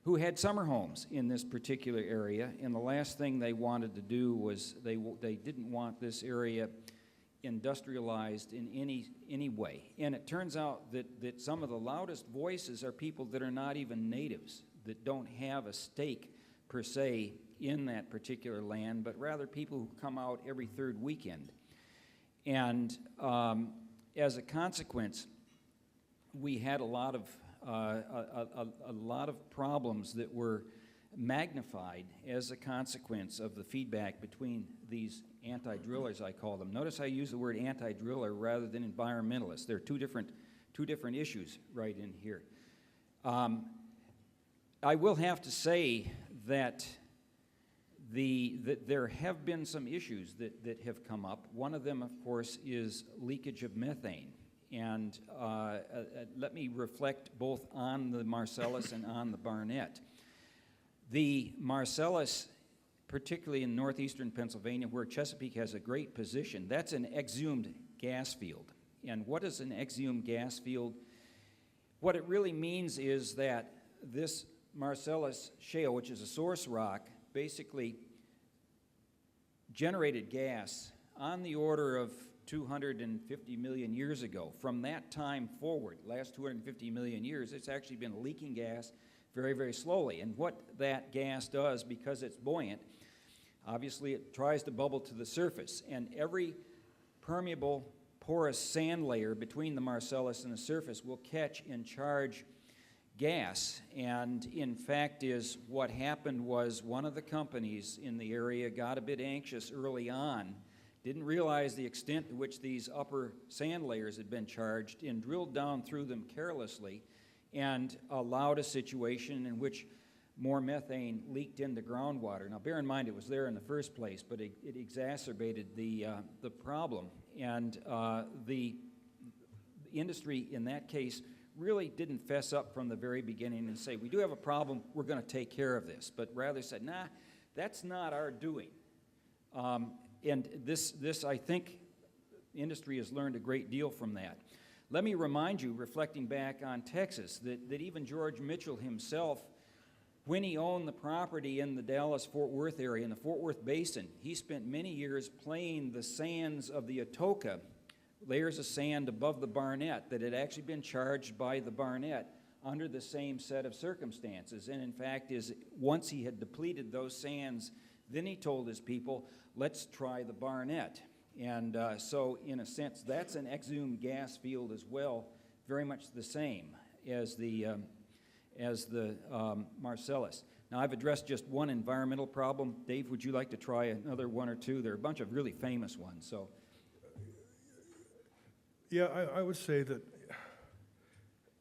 who had summer homes in this particular area, and the last thing they wanted to do was they didn't want this area industrialized in any way. And it turns out that some of the loudest voices are people that are not even natives, that don't have a stake per se in that particular land, but rather people who come out every third weekend. And as a consequence, we had a lot of problems that were magnified as a consequence of the feedback between these anti-drillers, I call them. Notice I use the word anti-driller rather than environmentalist. There are two different issues right in here. I will have to say that that there have been some issues that have come up. One of them, of course, is leakage of methane. And let me reflect both on the Marcellus and on the Barnett. The Marcellus, particularly in northeastern Pennsylvania, where Chesapeake has a great position, that's an exhumed gas field. And what is an exhumed gas field? What it really means is that this Marcellus shale, which is a source rock, basically generated gas on the order of 250 million years ago. From that time forward, last 250 million years, it's actually been leaking gas very, very slowly. And what that gas does, because it's buoyant, obviously it tries to bubble to the surface. And every permeable, porous sand layer between the Marcellus and the surface will catch and charge gas. And in fact is what happened was one of the companies in the area got a bit anxious early on, didn't realize the extent to which these upper sand layers had been charged, and drilled down through them carelessly and allowed a situation in which more methane leaked into groundwater. Now bear in mind it was there in the first place, but it exacerbated the problem. And the industry in that case really didn't fess up from the very beginning and say, we do have a problem, we're going to take care of this, but rather said, nah, that's not our doing. And this, I think, industry has learned a great deal from that. Let me remind you, reflecting back on Texas, that even George Mitchell himself, when he owned the property in the Dallas-Fort Worth area, in the Fort Worth Basin, he spent many years playing the sands of the Atoka, layers of sand above the Barnett that had actually been charged by the Barnett under the same set of circumstances. And in fact, once he had depleted those sands, then he told his people, let's try the Barnett. And so in a sense, that's an exhumed gas field as well, very much the same as the Marcellus. Now, I've addressed just one environmental problem. Dave, would you like to try another one or two? There are a bunch of really famous ones. So, Yeah, I would say that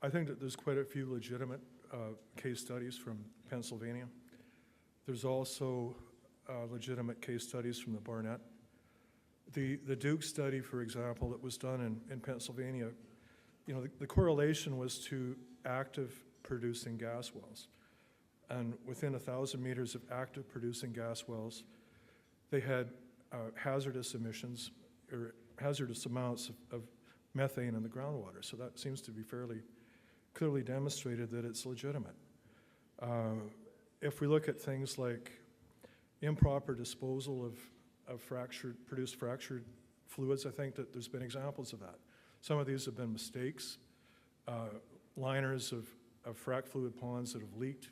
I think that there's quite a few legitimate case studies from Pennsylvania. There's also legitimate case studies from the Barnett. The Duke study, for example, that was done in Pennsylvania, you know, the correlation was to active producing gas wells. And within 1,000 meters of active producing gas wells, they had hazardous emissions or hazardous amounts of methane in the groundwater. So that seems to be fairly clearly demonstrated that it's legitimate. If we look at things like improper disposal of produced fractured fluids, I think that there's been examples of that. Some of these have been mistakes, liners of frac fluid ponds that have leaked.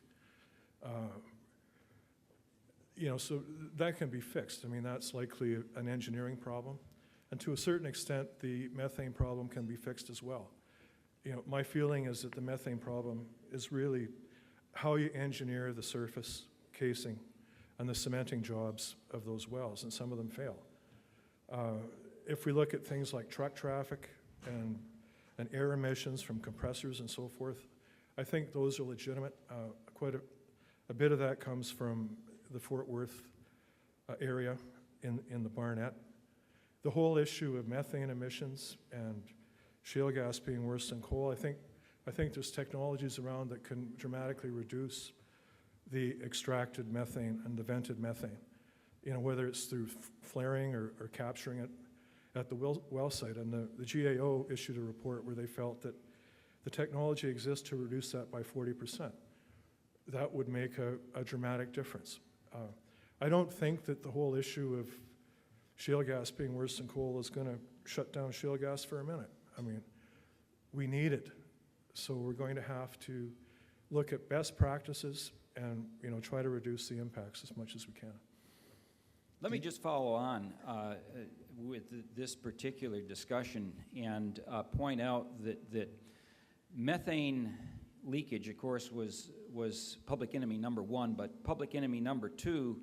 You know, so that can be fixed. I mean, that's likely an engineering problem. And to a certain extent, the methane problem can be fixed as well. You know, my feeling is that the methane problem is really how you engineer the surface casing and the cementing jobs of those wells, and some of them fail. If we look at things like truck traffic and air emissions from compressors and so forth, I think those are legitimate. Quite a bit of that comes from the Fort Worth area in the Barnett. The whole issue of methane emissions and shale gas being worse than coal, I think there's technologies around that can dramatically reduce the extracted methane and the vented methane. You know, whether it's through flaring or capturing it at the well site. And the GAO issued a report where they felt that the technology exists to reduce that by 40%. That would make a dramatic difference. I don't think that the whole issue of shale gas being worse than coal is going to shut down shale gas for a minute. I mean, we need it. So we're going to have to look at best practices and, you know, try to reduce the impacts as much as we can. let me just follow on with this particular discussion and point out that methane leakage, of course, was was public enemy number one, but public enemy number two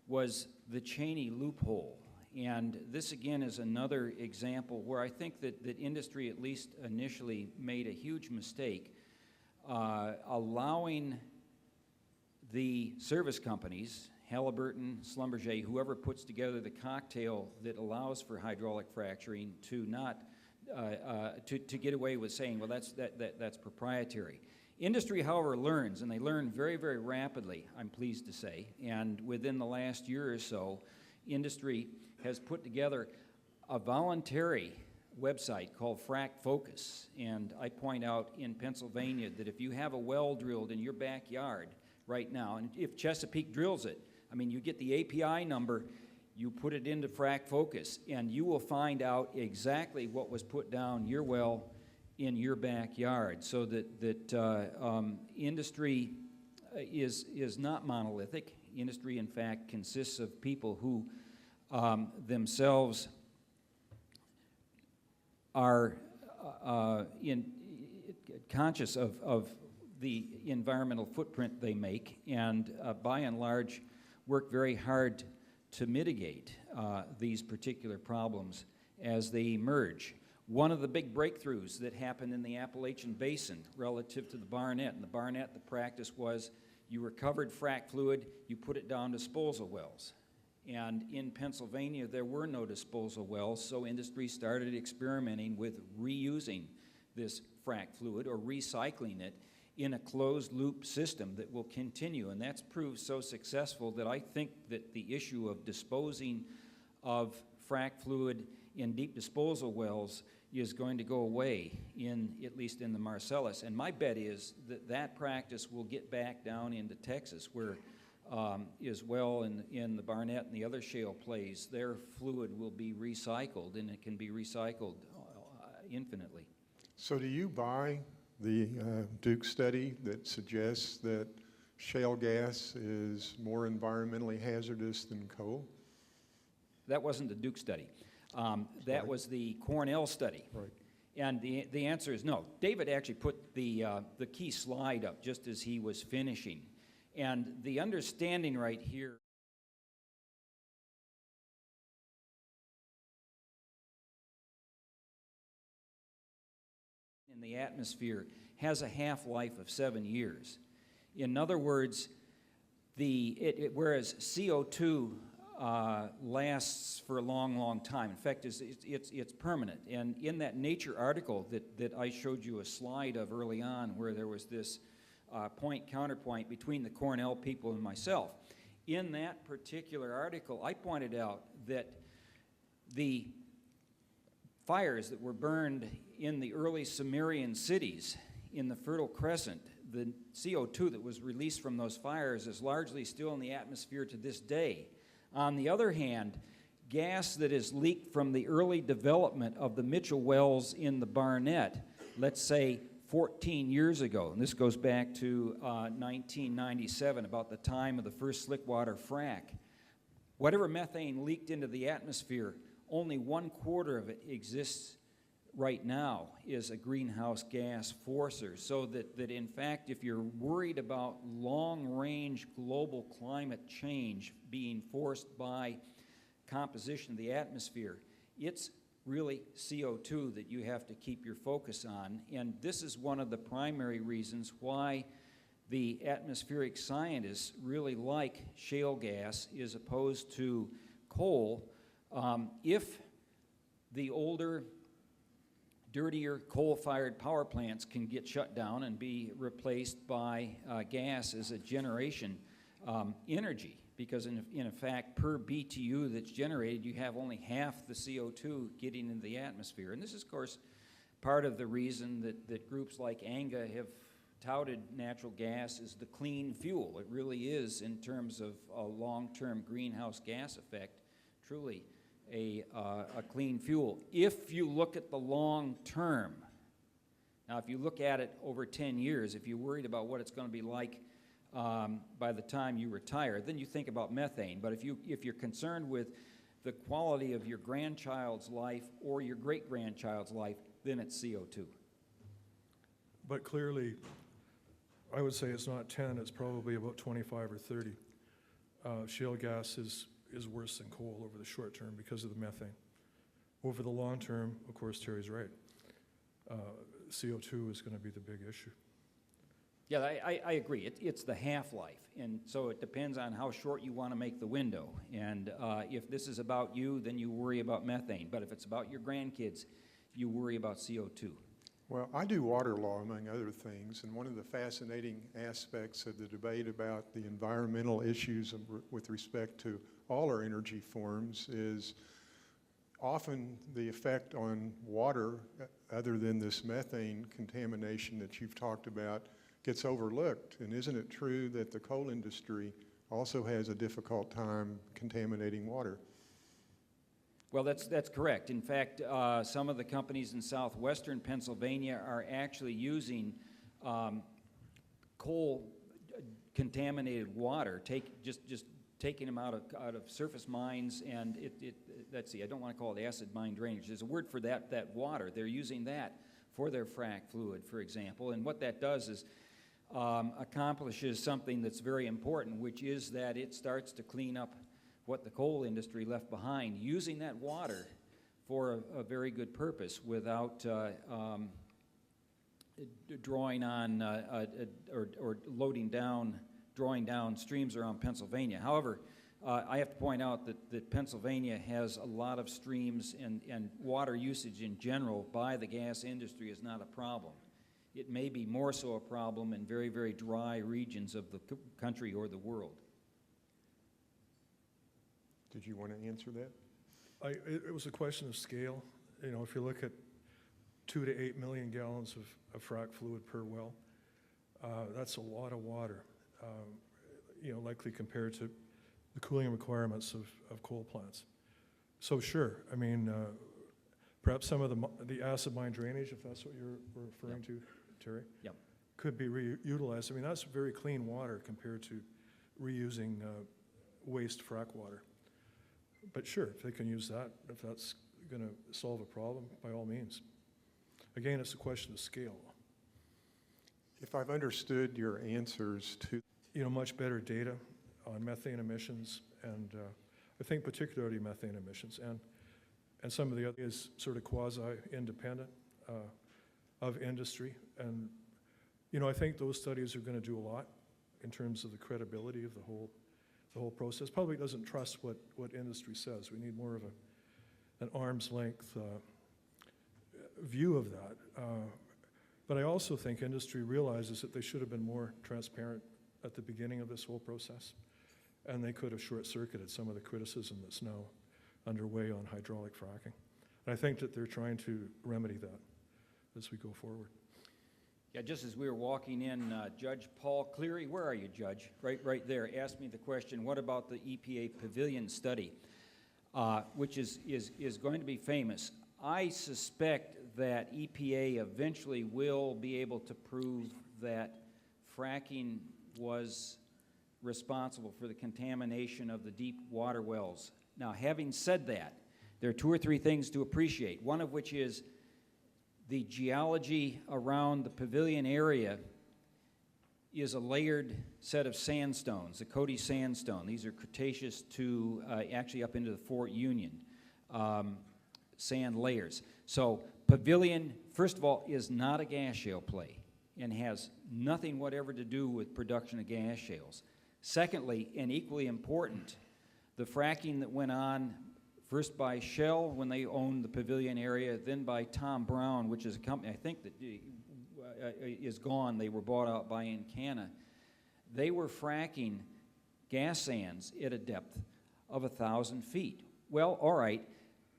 was the Cheney loophole. And this again is another example where I think that industry at least initially made a huge mistake, allowing the service companies, Halliburton, Schlumberger, whoever puts together the cocktail that allows for hydraulic fracturing, to not to get away with saying, well, that's proprietary. Industry, however, learns, and they learn very, very rapidly, I'm pleased to say. And within the last year or so, industry has put together a voluntary website called Frac Focus. And I point out in Pennsylvania that if you have a well drilled in your backyard right now, and if Chesapeake drills it, I mean, you get the API number, you put it into Frac Focus, and you will find out exactly what was put down your well in your backyard. So that industry is not monolithic. Industry, in fact, consists of people who themselves are conscious of the environmental footprint they make, and by and large work very hard to mitigate these particular problems as they emerge. One of the big breakthroughs that happened in the Appalachian Basin relative to the Barnett, and the Barnett, the practice was you recovered frac fluid, you put it down disposal wells. And in Pennsylvania, there were no disposal wells, so industry started experimenting with reusing this frac fluid or recycling it in a closed-loop system that will continue. And that's proved so successful that I think that the issue of disposing of frac fluid in deep disposal wells is going to go away, at least in the Marcellus. And my bet is that that practice will get back down into Texas, where as well in the Barnett and the other shale plays, their fluid will be recycled, and it can be recycled infinitely. So do you buy the Duke study that suggests that shale gas is more environmentally hazardous than coal? That wasn't the Duke study. That was the Cornell study. Right. And the answer is no. David actually put the key slide up just as he was finishing. And the understanding right here in the atmosphere has a half-life of 7 years. In other words, whereas CO2 lasts for a long, long time. In fact, it's permanent. And in that Nature article that I showed you a slide of early on, where there was this point-counterpoint between the Cornell people and myself, in that particular article, I pointed out that the fires that were burned in the early Sumerian cities in the Fertile Crescent, the CO2 that was released from those fires is largely still in the atmosphere to this day. On the other hand, gas that is leaked from the early development of the Mitchell wells in the Barnett, let's say 14 years ago, and this goes back to 1997, about the time of the first slickwater frac, whatever methane leaked into the atmosphere, only 1/4 of it exists right now is a greenhouse gas forcer. So that in fact, if you're worried about long-range global climate change being forced by composition of the atmosphere, it's really CO2 that you have to keep your focus on. And this is one of the primary reasons why the atmospheric scientists really like shale gas as opposed to coal. If the older, dirtier coal-fired power plants can get shut down and be replaced by gas as a generation energy, because in fact, per BTU that's generated, you have only half the CO2 getting into the atmosphere. And this is, of course, part of the reason that groups like ANGA have touted natural gas as the clean fuel. It really is, in terms of a long-term greenhouse gas effect, truly a clean fuel. If you look at the long term, now if you look at it over 10 years, if you're worried about what it's going to be like by the time you retire, then you think about methane. But if you're concerned with the quality of your grandchild's life or your great-grandchild's life, then it's CO2. But clearly, I would say it's not 10, it's probably about 25 or 30. Shale gas is worse than coal over the short term because of the methane. Over the long term, of course, Terry's right. CO2 is going to be the big issue. Yeah, I agree. It's the half-life, and so it depends on how short you want to make the window. And if this is about you, then you worry about methane. But if it's about your grandkids, you worry about CO2. Well, I do water law, among other things, and one of the fascinating aspects of the debate about the environmental issues with respect to all our energy forms is often the effect on water, other than this methane contamination that you've talked about, gets overlooked. And isn't it true that the coal industry also has a difficult time contaminating water? Well, that's correct. In fact, some of the companies in southwestern Pennsylvania are actually using coal-contaminated water, just taking them out of surface mines, and let's see, I don't want to call it acid mine drainage. There's a word for that water. They're using that for their frac fluid, for example, and what that does is accomplishes something that's very important, which is that it starts to clean up what the coal industry left behind, using that water for a very good purpose without drawing on or drawing down streams around Pennsylvania. However, I have to point out that Pennsylvania has a lot of streams, and water usage in general by the gas industry is not a problem. It may be more so a problem in very, very dry regions of the country or the world. Did you want to answer that? It was a question of scale. You know, if you look at 2 to 8 million gallons of frac fluid per well, that's a lot of water, you know, likely compared to the cooling requirements of coal plants. So sure, I mean, perhaps some of the acid mine drainage, if that's what you're referring to, Terry, could be reutilized. I mean, that's very clean water compared to reusing waste frac water. But sure, if they can use that, if that's going to solve a problem, by all means. Again, it's a question of scale. If I've understood your answers to... You know, much better data on methane emissions, and I think particularly methane emissions, and some of the other is sort of quasi-independent of industry. And, you know, I think those studies are going to do a lot in terms of the credibility of the whole process. Public doesn't trust what industry says. We need more of an arm's length view of that. But I also think industry realizes that they should have been more transparent at the beginning of this whole process, and they could have short-circuited some of the criticism that's now underway on hydraulic fracking. And I think that they're trying to remedy that as we go forward. Yeah, just as we were walking in, Judge Paul Cleary, where are you, Judge? Right there, asked me the question, what about the EPA Pavilion study, which is going to be famous. I suspect that EPA eventually will be able to prove that fracking was responsible for the contamination of the deep water wells. Now, having said that, there are 2 or 3 things to appreciate, one of which is the geology around the pavilion area is a layered set of sandstones, the Cody sandstone. These are Cretaceous to actually up into the Fort Union sand layers. So Pavilion, first of all, is not a gas shale play and has nothing whatever to do with production of gas shales. Secondly, and equally important, the fracking that went on first by Shell when they owned the Pavilion area, then by Tom Brown, which is a company I think that is gone. They were bought out by Encana. They were fracking gas sands at a depth of 1,000 feet. Well, all right,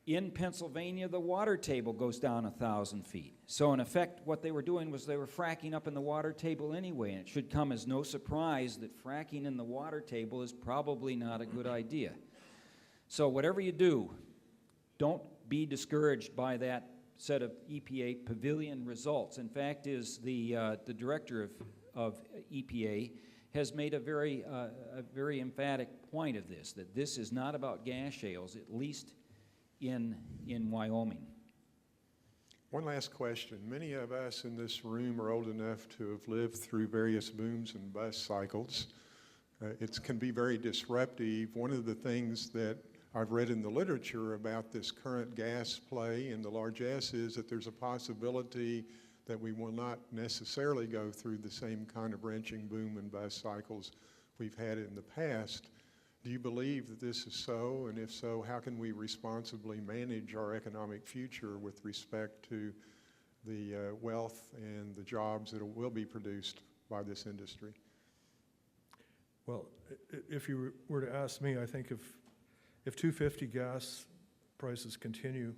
in Pennsylvania, the water table goes down 1,000 feet. So in effect, what they were doing was they were fracking up in the water table anyway, and it should come as no surprise that fracking in the water table is probably not a good idea. So whatever you do, don't be discouraged by that set of EPA Pavilion results. In fact, is the director of EPA has made a very emphatic point of this, that this is not about gas shales, at least in Wyoming. One last question. Many of us in this room are old enough to have lived through various booms and bust cycles. It can be very disruptive. One of the things that I've read in the literature about this current gas play in the largesse is that there's a possibility that we will not necessarily go through the same kind of wrenching boom and bust cycles we've had in the past. Do you believe that this is so? And if so, how can we responsibly manage our economic future with respect to the wealth and the jobs that will be produced by this industry? Well, if you were to ask me, I think if 250 gas prices continue,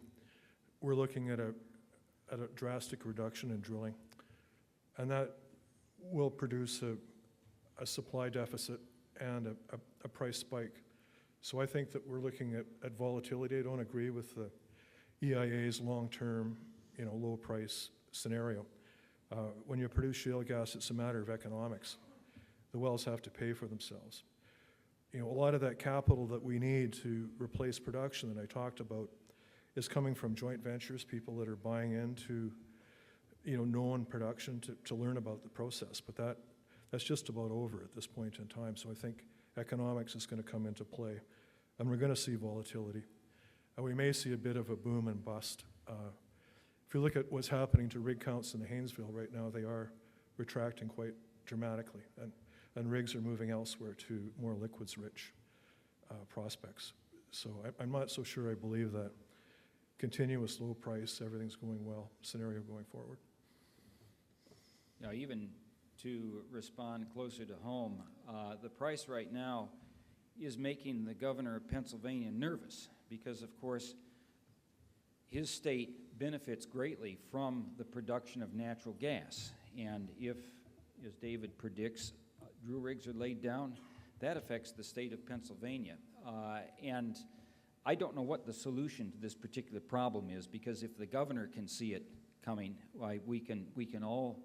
we're looking at a drastic reduction in drilling, and that will produce a supply deficit and a price spike. So I think that we're looking at volatility. I don't agree with the EIA's long-term, low price scenario. When you produce shale gas, it's a matter of economics. The wells have to pay for themselves. A lot of that capital that we need to replace production that I talked about is coming from joint ventures, people that are buying into, known production to learn about the process. But that's just about over at this point in time. So I think economics is going to come into play, and we're going to see volatility. And we may see a bit of a boom and bust. If you look at what's happening to rig counts in the Haynesville right now, they are retracting quite dramatically, and rigs are moving elsewhere to more liquids-rich prospects. So I'm not so sure I believe that continuous low price, everything's going well scenario going forward. Now, even to respond closer to home, the price right now is making the governor of Pennsylvania nervous because, of course, his state benefits greatly from the production of natural gas. And if, as David predicts, drill rigs are laid down, that affects the state of Pennsylvania. And I don't know what the solution to this particular problem is, because if the governor can see it coming, why we can all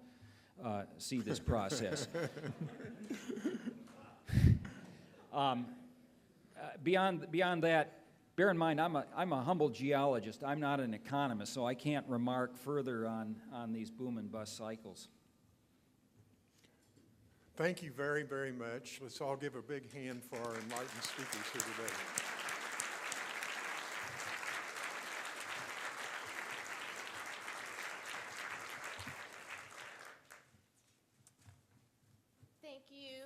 see this process. Beyond that, bear in mind I'm a humble geologist. I'm not an economist, so I can't remark further on these boom and bust cycles. Thank you very, very much. Let's all give a big hand for our enlightened speakers here today. Thank you,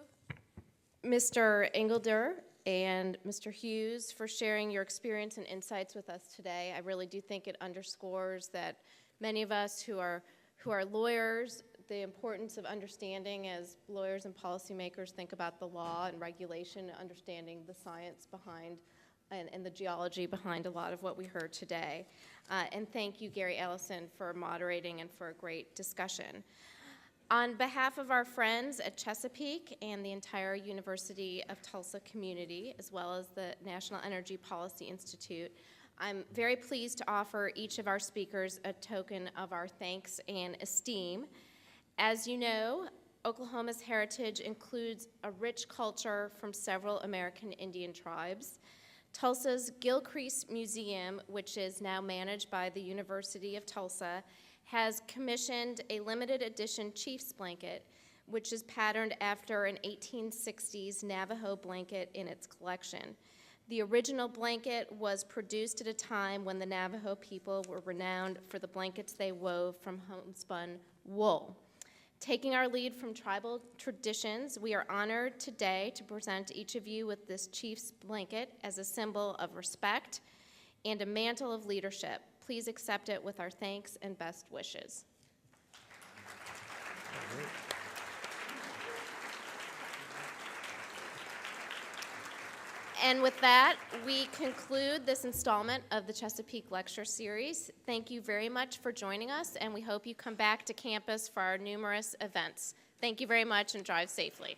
Mr. Engelder and Mr. Hughes, for sharing your experience and insights with us today. I really do think it underscores that many of us who are lawyers, the importance of understanding as lawyers and policymakers think about the law and regulation, understanding the science behind and the geology behind a lot of what we heard today. And thank you, Gary Ellison, for moderating and for a great discussion. On behalf of our friends at Chesapeake and the entire University of Tulsa community, as well as the National Energy Policy Institute, I'm very pleased to offer each of our speakers a token of our thanks and esteem. As you know, Oklahoma's heritage includes a rich culture from several American Indian tribes. Tulsa's Gilcrease Museum, which is now managed by the University of Tulsa, has commissioned a limited edition Chief's blanket, which is patterned after an 1860s Navajo blanket in its collection. The original blanket was produced at a time when the Navajo people were renowned for the blankets they wove from homespun wool. Taking our lead from tribal traditions, we are honored today to present each of you with this Chief's blanket as a symbol of respect and a mantle of leadership. Please accept it with our thanks and best wishes. And with that, we conclude this installment of the Chesapeake Lecture Series. Thank you very much for joining us, and we hope you come back to campus for our numerous events. Thank you very much, and drive safely.